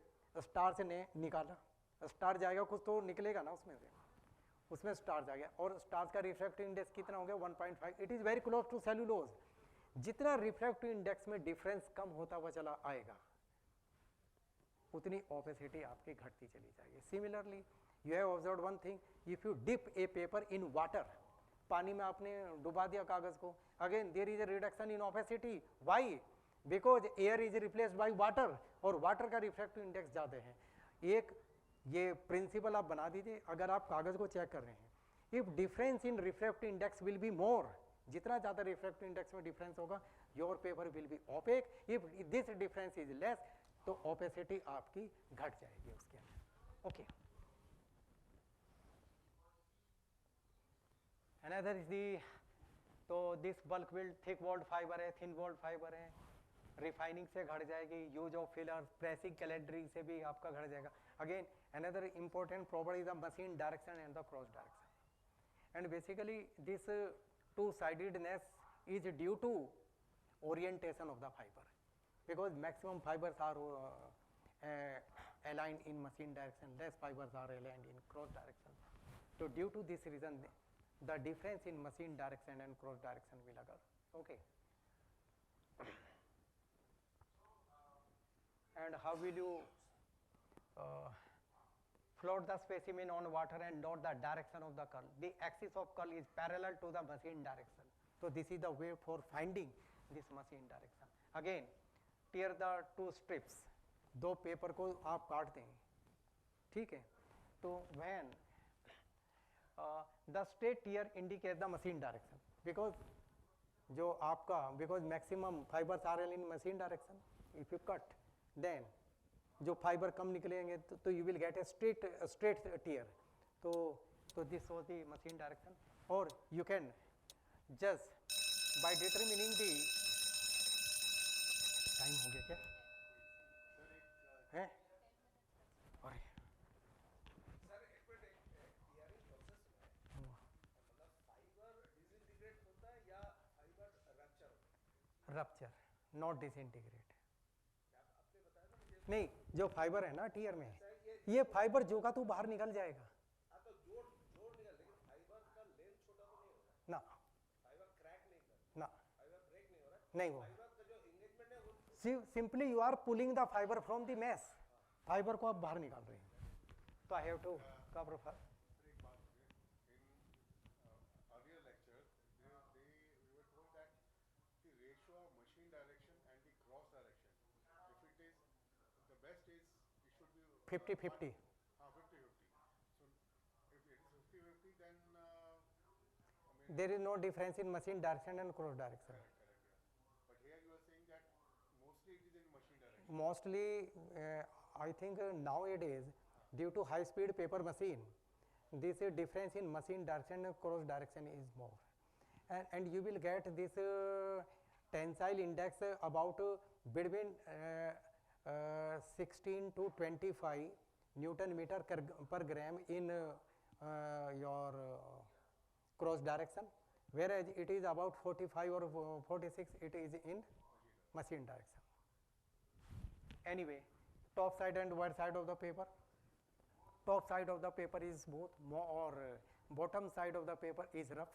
स्टार्च ने निकाला. स्टार्च जाएगा, कुछ तो निकलेगा ना उसमें से. उसमें स्टार्च आ गया और स्टार्च का रिफ्रैक्टिव इंडेक्स कितना हो गया? 1.5. It is very close to cellulose. जितना रिफ्रैक्टिव इंडेक्स में डिफरेंस कम होता हुआ चला आएगा, उतनी ऑपेसिटी आपकी घटती चली जाएगी. Similarly you have observed one thing, if you dip a paper in water, पानी में आपने डुबा दिया कागज को, again there is a reduction in opacity. Why? Because air is replaced by water और वाटर का रिफ्रैक्टिव इंडेक्स ज़्यादा है. एक ये प्रिंसिपल आप बना दीजिए. अगर आप कागज को चेक कर रहे हैं, if difference in refractive index will be more, जितना ज़्यादा रिफ्रैक्टिव इंडेक्स में डिफरेंस होगा, your paper will be opaque. If this difference is less, तो ओपेसिटी आपकी घट जाएगी उसके अंदर. ओके. Another is the, तो this bulk will thick walled fiber है, thin walled fiber है, refining से घट जाएगी, use of fillers, pressing, calendaring से भी आपका घट जाएगा. Again, another important property is the machine direction and the cross direction. And basically this two-sidedness is due to orientation of the fiber, because maximum fibers are aligned in machine direction, less fibers are aligned in cross direction. So due to this reason, the difference in machine direction and cross direction will occur. Okay. And how will you float the specimen on water and note the direction of the curl? The axis of curl is parallel to the machine direction. So this is the way for finding this machine direction. Again, tear the two strips. दो paper को आप काट दें. ठीक है. तो when the straight tear indicates the machine direction, because जो आपका, because maximum fibers are in machine direction, if you cut then जो फाइबर कम निकलेंगे तो you will get a straight tear. तो this was the machine direction. Or you can just by determining the time हो गया क्या है? अरे sir एक मिनट, टीयरिंग प्रोसेस में मतलब फाइबर डिसइंटीग्रेट होता है या फाइबर रप्चर होता है? Rupture, not disintegrate. आपने बताया ना मुझे। नहीं, जो फाइबर है ना टीयर में, ये फाइबर जो का तू बाहर निकल जाएगा हाँ तो जोड़ निकल, लेकिन फाइबर का लेंथ छोटा तो नहीं होगा, ना, फाइबर क्रैक नहीं कर, ना, फाइबर ब्रेक नहीं हो रहा है, नहीं हो. फाइबर का जो एंगेजमेंट है वो simply you are pulling the fibre from the mass. Fibre को आप बाहर निकाल रहे हैं. तो आई हैव टू कवर. एक बात in earlier lecture we were told that the ratio of machine direction and the cross direction, if it is the best is it should be 50-50. 50-50. So if it is 50-50 then I mean There is no difference in machine direction and cross direction. correct, yeah. But here you are saying that mostly it is in machine direction. Mostly, I think nowadays, due to high-speed paper machine, this difference in machine direction and cross direction is more. And you will get this tensile index about between 16 to 25 Newton meter per gram in your cross direction, whereas it is about 45 or 46 it is in machine direction. Anyway, top side and wide side of the paper. Top side of the paper is smooth, or bottom side of the paper is rough.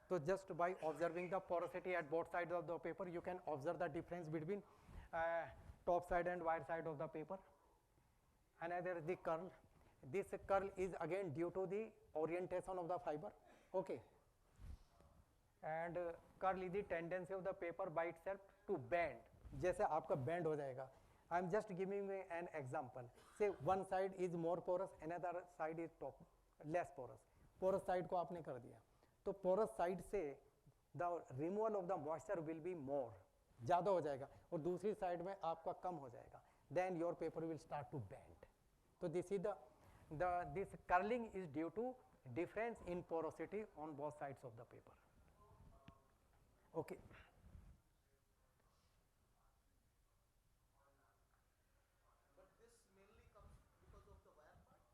So just by observing the porosity at both sides of the paper, you can observe the difference between top side and wide side of the paper. Another is the curl. This curl is again due to the orientation of the fiber. Okay. And curl is the tendency of the paper by itself to bend. जैसे आपका bend हो जाएगा. I am just giving you an example. Say one side is more porous, another side is less porous. Porous side को आपने कर दिया, तो porous side से the removal of the moisture will be more, ज़्यादा हो जाएगा, और दूसरी side में आपका कम हो जाएगा. Then your paper will start to bend. So this is this curling is due to difference in porosity on both sides of the paper. Okay. But this mainly comes because of the wire part.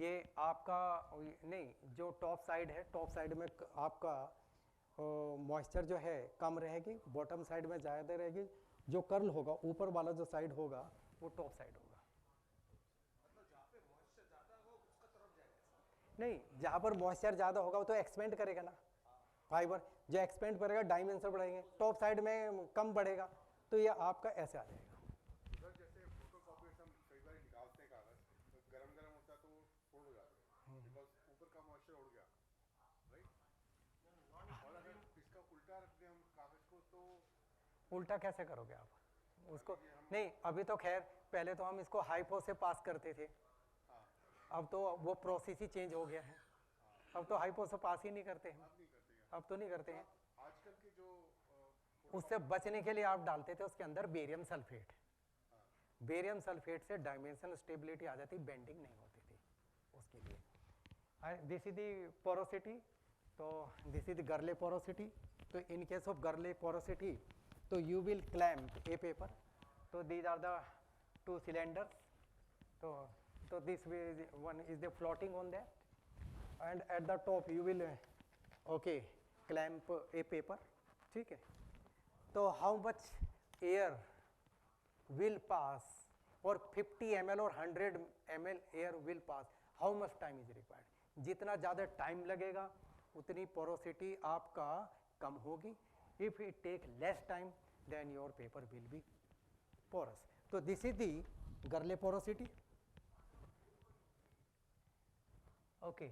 ये आपका नहीं, जो top side है, top side में आपका moisture जो है कम रहेगी, बॉटम साइड में ज़्यादा रहेगी. जो कर्ल होगा, ऊपर वाला जो साइड होगा वो टॉप साइड होगा. मतलब जहाँ पे मॉइस्चर ज़्यादा हो उसका तरफ जाएगा. नहीं, जहाँ पर मॉइस्चर ज़्यादा होगा वो तो एक्सपेंड करेगा ना फाइबर. जो एक्सपेंड करेगा डायमेंशन बढ़ेंगे, टॉप साइड में कम बढ़ेगा, तो ये आपका ऐसे आ जाएगा. सर जैसे फोटोकॉपी हम कई बार निकालते हैं कागज, तो गरम होता है तो वो फोल्ड हो जाते हैं, बिकॉज ऊपर का मॉइस्चर उड़ गया, राइट. और अगर इसका उल्टा रख दें हम कागज को तो उल्टा कैसे करोगे आप उसको? नहीं, अभी तो खैर, पहले तो हम इसको हाइपो से पास करते थे, अब तो वो प्रोसेस ही चेंज हो गया है. अब तो हाइपो से पास ही नहीं करते हैं, अब तो नहीं करते हैं. आजकल की जो उससे बचने के लिए आप डालते थे उसके अंदर बेरियम सल्फेट. बेरियम सल्फेट से डायमेंशनल स्टेबिलिटी आ जाती, बेंडिंग नहीं होती थी उसके लिए. This is the porosity. तो this is the Gurley porosity. तो in case of Gurley porosity, तो you will clamp a paper. तो these are the two cylinders. तो this one is the floating on that, and at the top you will okay clamp a paper. ठीक है. तो how much air will pass, or 50 ml or 100 ml air will pass, how much time is required? जितना ज़्यादा time लगेगा उतनी porosity आपका कम होगी. If it take less time, then your paper will be porous. So this is the Garle porosity. Okay.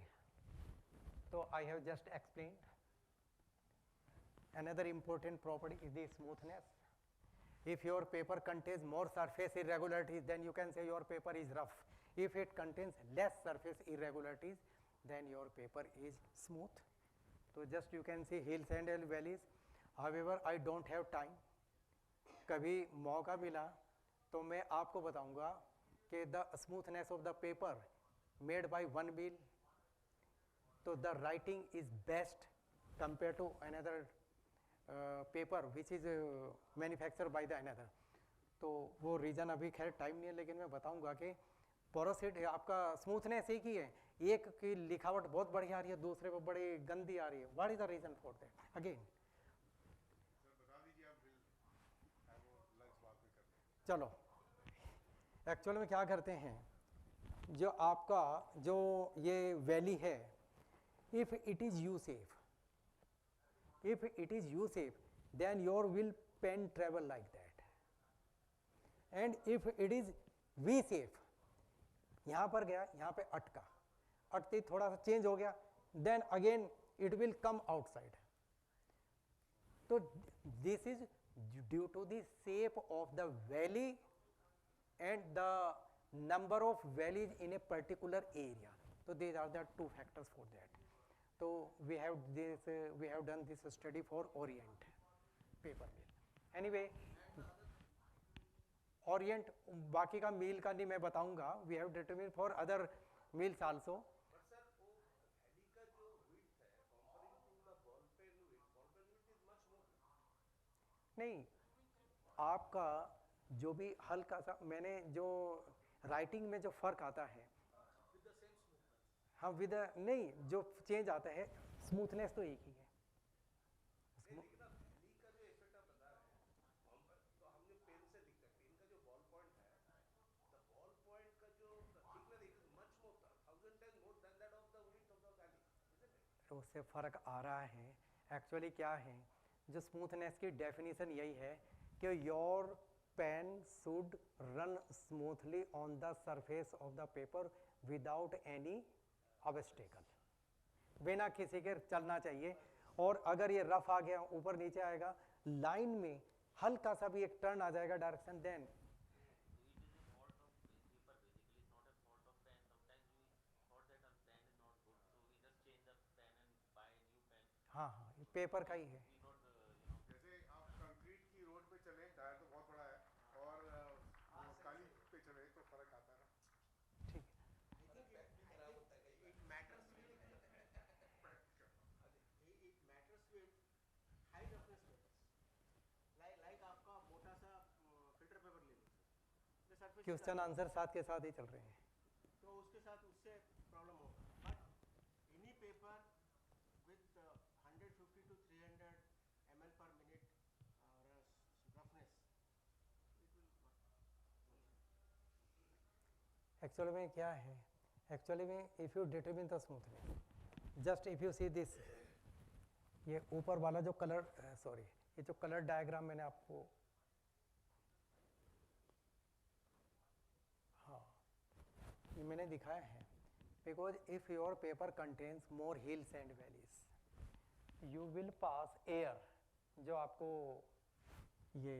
So I have just explained. Another important property is the smoothness. If your paper contains more surface irregularities, then you can say your paper is rough. If it contains less surface irregularities, then your paper is smooth. तो just you can see hills and valleys. However I don't have time. कभी मौका मिला तो मैं आपको बताऊंगा कि the smoothness of the paper made by one wheel, तो the writing is best compare to another paper which is manufacture by the another. तो वो रीज़न अभी खैर टाइम नहीं है, लेकिन मैं बताऊंगा कि पोरोसिटी आपका स्मूथनेस एक ही है. एक की लिखावट बहुत बढ़िया आ रही है, दूसरे पे बड़ी गंदी आ रही है. What is the reason for that? Again sir बता दीजिए, आप बिल है वो लंच बाद में कर लेंगे. चलो, एक्चुअल में क्या करते हैं, जो आपका जो ये वैली है, if it is you safe, if it is u safe, then your will pen travel like that. And if it is v safe, यहाँ पर गया, यहाँ पे अटका, अटते थोड़ा सा चेंज हो गया, then again it will come outside. तो this is due to the shape of the valley and the number of valleys in a particular area. So these are the two factors for that. So we have done this study for Orient paper mill. Anyway, Orient बाकी का मील का नहीं मैं बताऊंगा. We have determined for other mills also. But sir, वो valley का जो width है, comparing to the ball pen width is much more. नहीं, आपका जो भी हल्का सा, मैंने जो राइटिंग में जो फर्क आता है, With the same smoothness. हाँ विद नहीं, जो चेंज आता है, स्मूथनेस तो एक ही है. नहीं, लेकिन अब valley का जो effect आप बता रहे हैं, तो हमने पेन से लिखा है. पेन का जो ball point है, the ball point का जो thickness it is much more, 1,000 times more than that of the width of the valley, isn't it? उससे फर्क आ रहा है. एक्चुअली क्या है, जो स्मूथनेस की डेफिनेशन यही है कि your pen should run smoothly on the surface of the paper without any obstacle. बिना किसी के चलना चाहिए. और अगर ये रफ आ गया, ऊपर नीचे आएगा, लाइन में हल्का सा भी एक टर्न आ जाएगा डायरेक्शन, देन हाँ हाँ ये पेपर का ही है. जैसे आप कंक्रीट की रोड पे चले, टायर तो बहुत बड़ा है, और वो काली पे चले तो फर्क आता है ना. ठीक है. it matters with it matters with high roughness papers. like आपका मोटा सा फिल्टर पेपर ले लीजिए, the surface is question answer साथ के साथ ही चल रहे हैं. तो उसके साथ उससे प्रॉब्लम होगा. But any paper with 150 to 300 ml per minute roughness, it will not. Actually में क्या है, एक्चुअली में if you determine the smoothness, just if you see this, ये ऊपर वाला जो कलर, सॉरी, ये जो कलर डायग्राम मैंने आपको, हाँ ये मैंने दिखाया है. Because if your paper contains more hills and valleys, you will pass air, जो आपको ये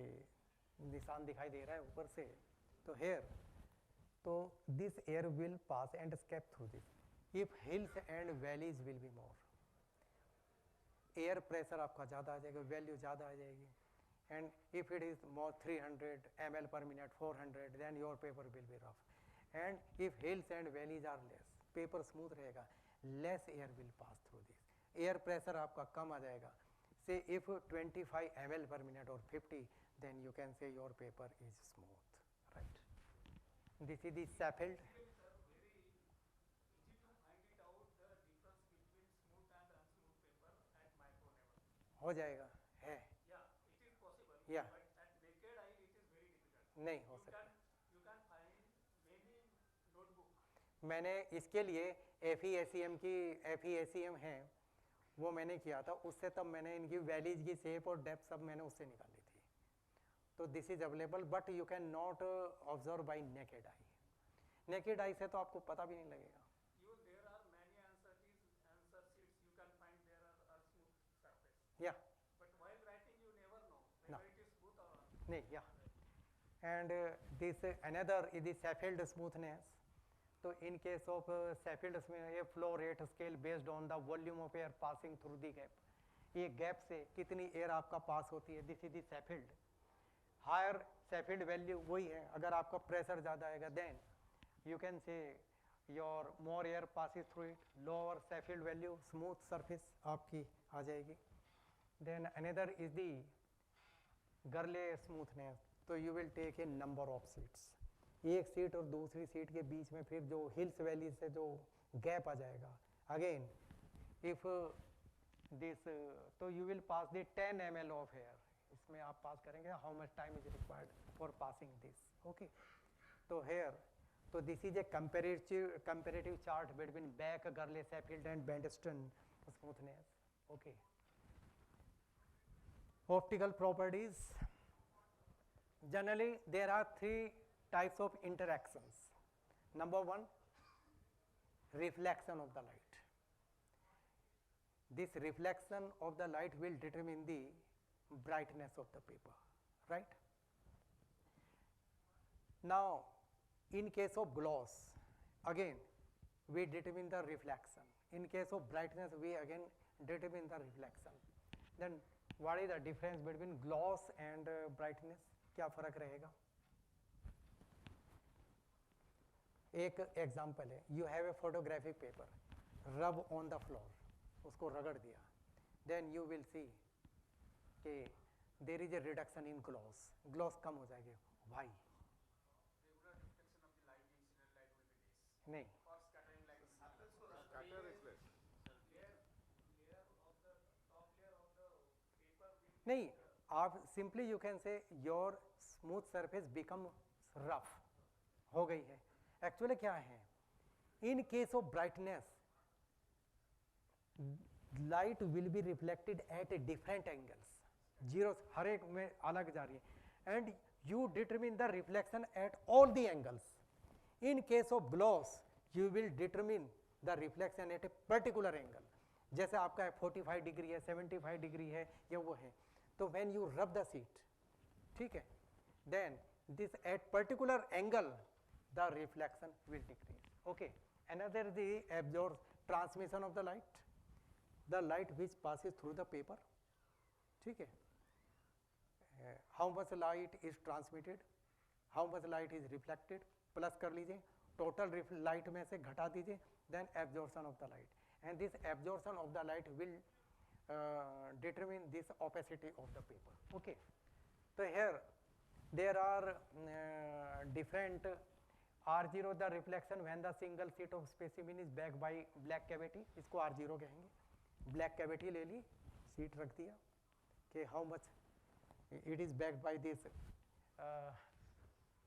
निशान दिखाई दे रहा है ऊपर से, तो हेयर, तो this air will pass and escape through this. If hills and valleys will be more, air pressure आपका ज़्यादा आ जाएगा, वैल्यू ज़्यादा आ जाएगी. And if it is more 300 ml per minute, 400, then your paper will be rough. And if hills and valleys are less, paper smooth रहेगा, less air will pass through this. Air pressure आपका कम आ जाएगा. Say if 25 ml per minute or 50, then you can say your paper is smooth, right? This is the Saffold. Very easy to find it out the difference between smooth and unsmooth paper at micro level. हो जाएगा, है, Yeah, it is possible. Yeah. But at naked eye, it is very difficult. नहीं हो सकता. You can find many notebook. मैंने इसके लिए FESEM की FESEM है, वो मैंने किया था. उससे तब मैंने इनकी वैलीज की शेप और डेप्थ सब मैंने उससे निकाली थी. तो this is available, but you can not observe by naked eye. Naked eye से तो आपको पता भी नहीं लगेगा. There are many answer sheets you can find there are smooth surface. या But while writing, you never know No. whether it is smooth or not. नहीं, या. And this another is the Sheffield smoothness. तो in case of Sheffields में ये flow rate scale based on the volume of air passing through the gap, ये gap से कितनी air आपका pass होती है, this is the Sheffield. Higher Sheffield value वही है, अगर आपका प्रेशर ज़्यादा आएगा then you can say your more air passes through it, lower Sheffield value smooth surface आपकी आ जाएगी। Then another is the Gurley smoothness, तो you will take a number of sheets, एक सीट और दूसरी सीट के बीच में फिर जो हिल्स वैली से जो गैप आ जाएगा, अगेन इफ दिस, तो you will pass the 10 ml of air, इसमें आप पास करेंगे how much time is required for passing this, okay. तो हेयर, तो this is a comparative chart between back Gurley Saffield and Bandeston smoothness, okay. Optical properties, generally there are 3 types of interactions. Number 1, reflection of the light. This reflection of the light will determine the brightness of the paper, right? Now in case of gloss, again we determine the reflection. In case of brightness, we again determine the reflection. Then what is the difference between gloss and brightness? क्या फर्क रहेगा? एक example है, you have a photographic paper, rub on the floor, उसको रगड़ दिया, then you will see कि there is a reduction in gloss, gloss कम हो जाएगी, भाई नहीं, Scatter is less. नहीं, आप simply you can say your smooth surface become rough हो गई है। एक्चुअली क्या है, in case of brightness light will be reflected at a different angles, zero हर एक में अलग जा रही है, and you determine the reflection at all the angles. In case of gloss, you will determine the reflection at a particular angle. जैसे आपका 45 degree है, 75 डिग्री है, या वो है, तो when you rub the sheet, ठीक है, then this at particular angle the reflection will decrease, okay. Another the absorb transmission of the light which passes through the paper, ठीक है, how much light is transmitted, how much light is reflected, plus कर लीजिए, total light में से घटा दीजिए, then absorption of the light, and this absorption of the light will determine this opacity of the paper, okay. तो here there are different R0 the reflection when the single sheet of specimen is back by black cavity, इसको R0 कहेंगे। Black cavity ले ली, sheet रख दिया कि how much it is backed by this,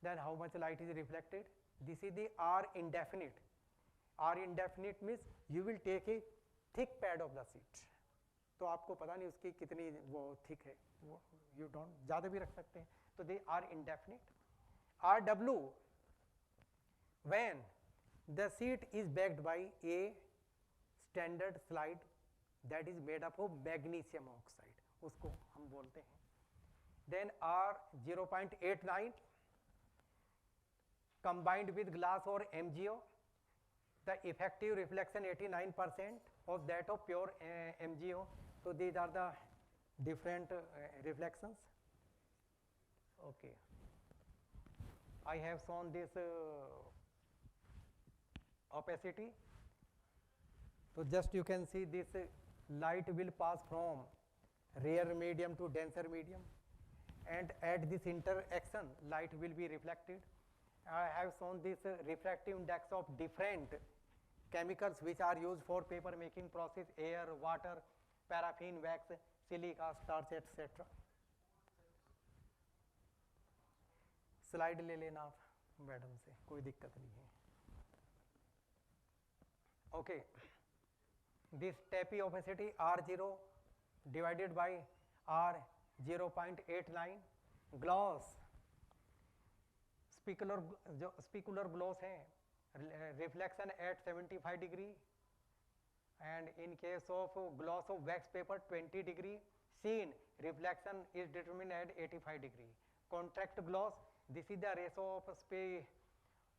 then how much light is reflected, this is the R indefinite. R indefinite means you will take a thick pad of the sheet, तो आपको पता नहीं उसकी कितनी वो थिक है, वो you don't, ज़्यादा भी रख सकते हैं, तो they are indefinite. RW when the sheet is backed by a standard slide that is made up of magnesium oxide, उसको हम बोलते हैं। then R 0.89 combined with glass or MgO, the effective reflection 89% of that of pure MgO. So these are the different reflections, okay. I have shown this opacity, so just you can see this light will pass from rare medium to denser medium, and at this interaction light will be reflected. I have shown this refractive index of different chemicals which are used for paper making process, air, water, paraffin, wax, silica, starch, etc. Slide ले लेना आप madam से, कोई दिक्कत नहीं है, okay. This TAPPI opacity R0 divided by R 0.89, gloss specular, जो specular gloss है, reflection at 75 degree, and in case of gloss of wax paper 20 degree, sheen reflection is determined at 85 degree. Contrast gloss, this is the ratio of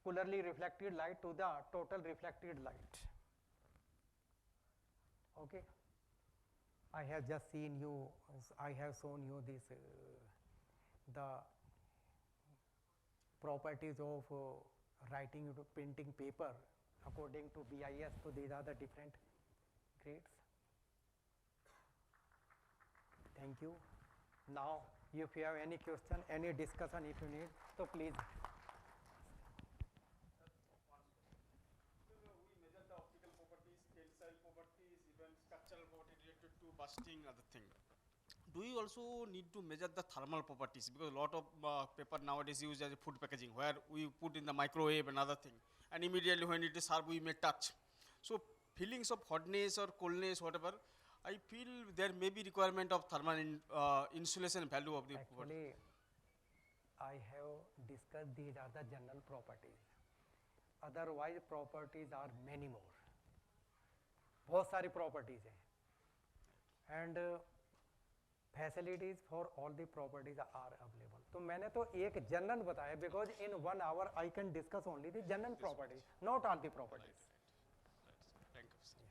polarly reflected light to the total reflected light. Okay. I have just seen you, I have shown you this, the properties of writing to printing paper according to BIS. So these are the different grades. Thank you. Now, if you have any question, any discussion if you need, so please. So we measure the optical properties, tensile properties, even structural property related to busting, other thing. Do you also need to measure the thermal properties? Because a lot of paper nowadays use as a food packaging, where we put in the microwave and other thing, and immediately when it is served, we may touch. So feelings of hotness or coldness, whatever, I feel there may be requirement of thermal insulation value of the paper. Actually, I have discussed these are the general properties. Otherwise, properties are many more. बहुत सारी properties हैं, and facilities for all the properties are available. तो मैंने तो एक general बताया, because in 1 hour I can discuss only the general properties, not all the properties. Thank you, sir.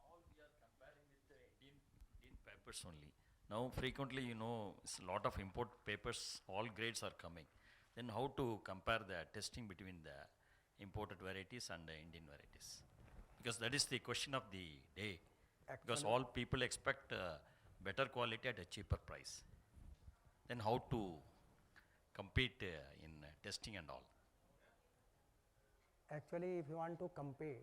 All we are comparing with the Indian papers only. Now frequently, you know, it's a lot of import papers, all grades are coming. Then how to compare the testing between the imported varieties and the Indian varieties? Because that is the question of the day. Because Actually- all people expect better quality at a cheaper price. Then how to compete in testing and all? Actually, if you want to compare,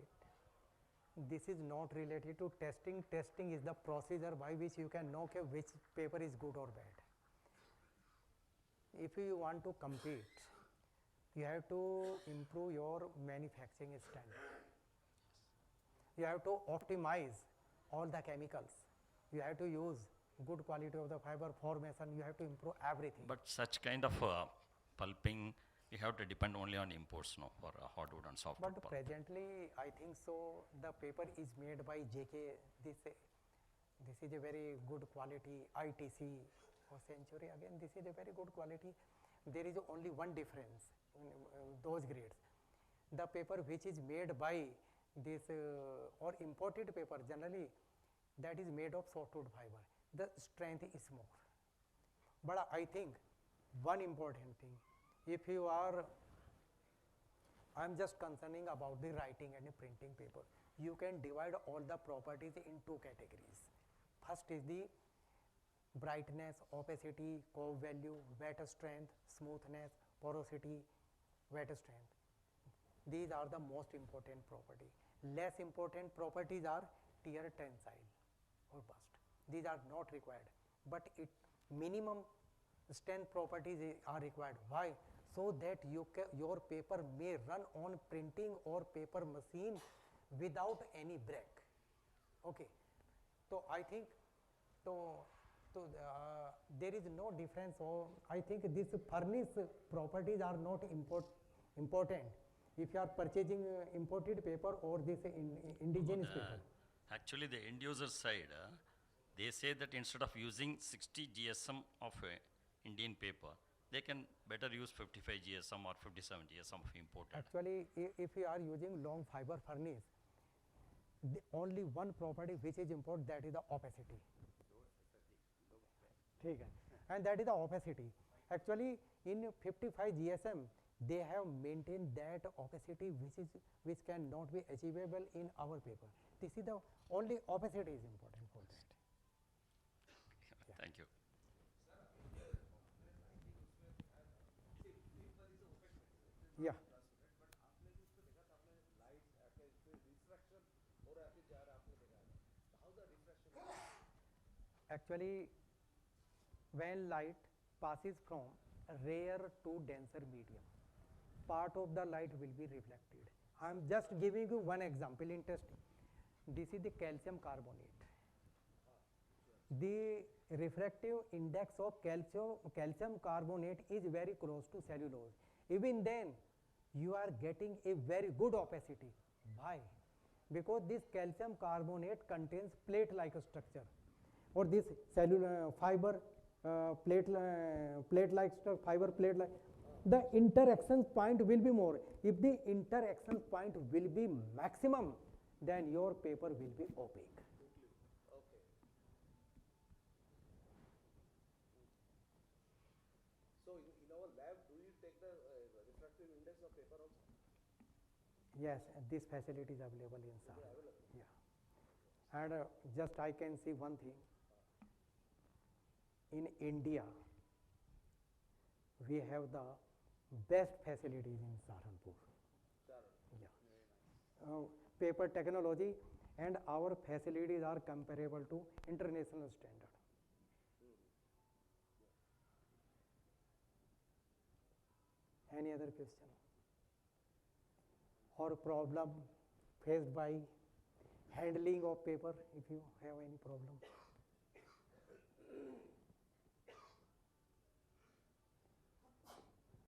this is not related to testing. Testing is the procedure by which you can know which paper is good or bad. If you want to compete, you have to improve your manufacturing standard. You have to optimize all the chemicals. You have to use good quality of the fiber formation. You have to improve everything. But such kind of pulping, we have to depend only on imports now for hardwood and softwood But pulp. presently, I think so, the paper is made by JK. This is a very good quality. ITC or Century, again, this is a very good quality. There is only one difference in those grades. The paper which is made by this or imported paper, generally, that is made of softwood fiber. The strength is more. But I think one important thing, if you are, I am just concerning about the writing and the printing paper. You can divide all the properties in 2 categories. First is the brightness, opacity, curve value, wet strength, smoothness, porosity, wet strength. These are the most important property. Less important properties are tear, tensile or bust. These are not required, but minimum strength properties are required. Why? So that your paper may run on printing or paper machine without any break. Okay. So I think there is no difference. So I think these furnace properties are not important if you are purchasing imported paper or this indigenous paper. Actually, the end user side, they say that instead of using 60 GSM of Indian paper, they can better use 55 GSM or 57 GSM of imported. Actually, if you are using long fiber furnace, only one property which is important, that is the opacity. And that is the opacity. Actually, in 55 GSM, they have maintained that opacity which cannot be achievable in our paper. This is the only opacity is important for that. Thank you. Yeah. Actually, when light passes from rare to denser medium, part of the light will be reflected. I am just giving you one example in testing. This is the calcium carbonate. The refractive index of calcium carbonate is very close to cellulose. Even then, you are getting a very good opacity. Why? Because this calcium carbonate contains plate-like structure, or this cellular fiber plate-like fiber plate-like. the interaction point will be more. If the interaction point will be maximum, then your paper will be opaque. Okay. So in our lab, do you take the refractive index of paper also? Yes, and this facility is available in Saharanpur. Yeah. And just I can see one thing. In India, we have the best facilities in Saharanpur. Yeah. Paper technology and our facilities are comparable to international standard. Any other question? Or problem faced by handling of paper, if you have any problem?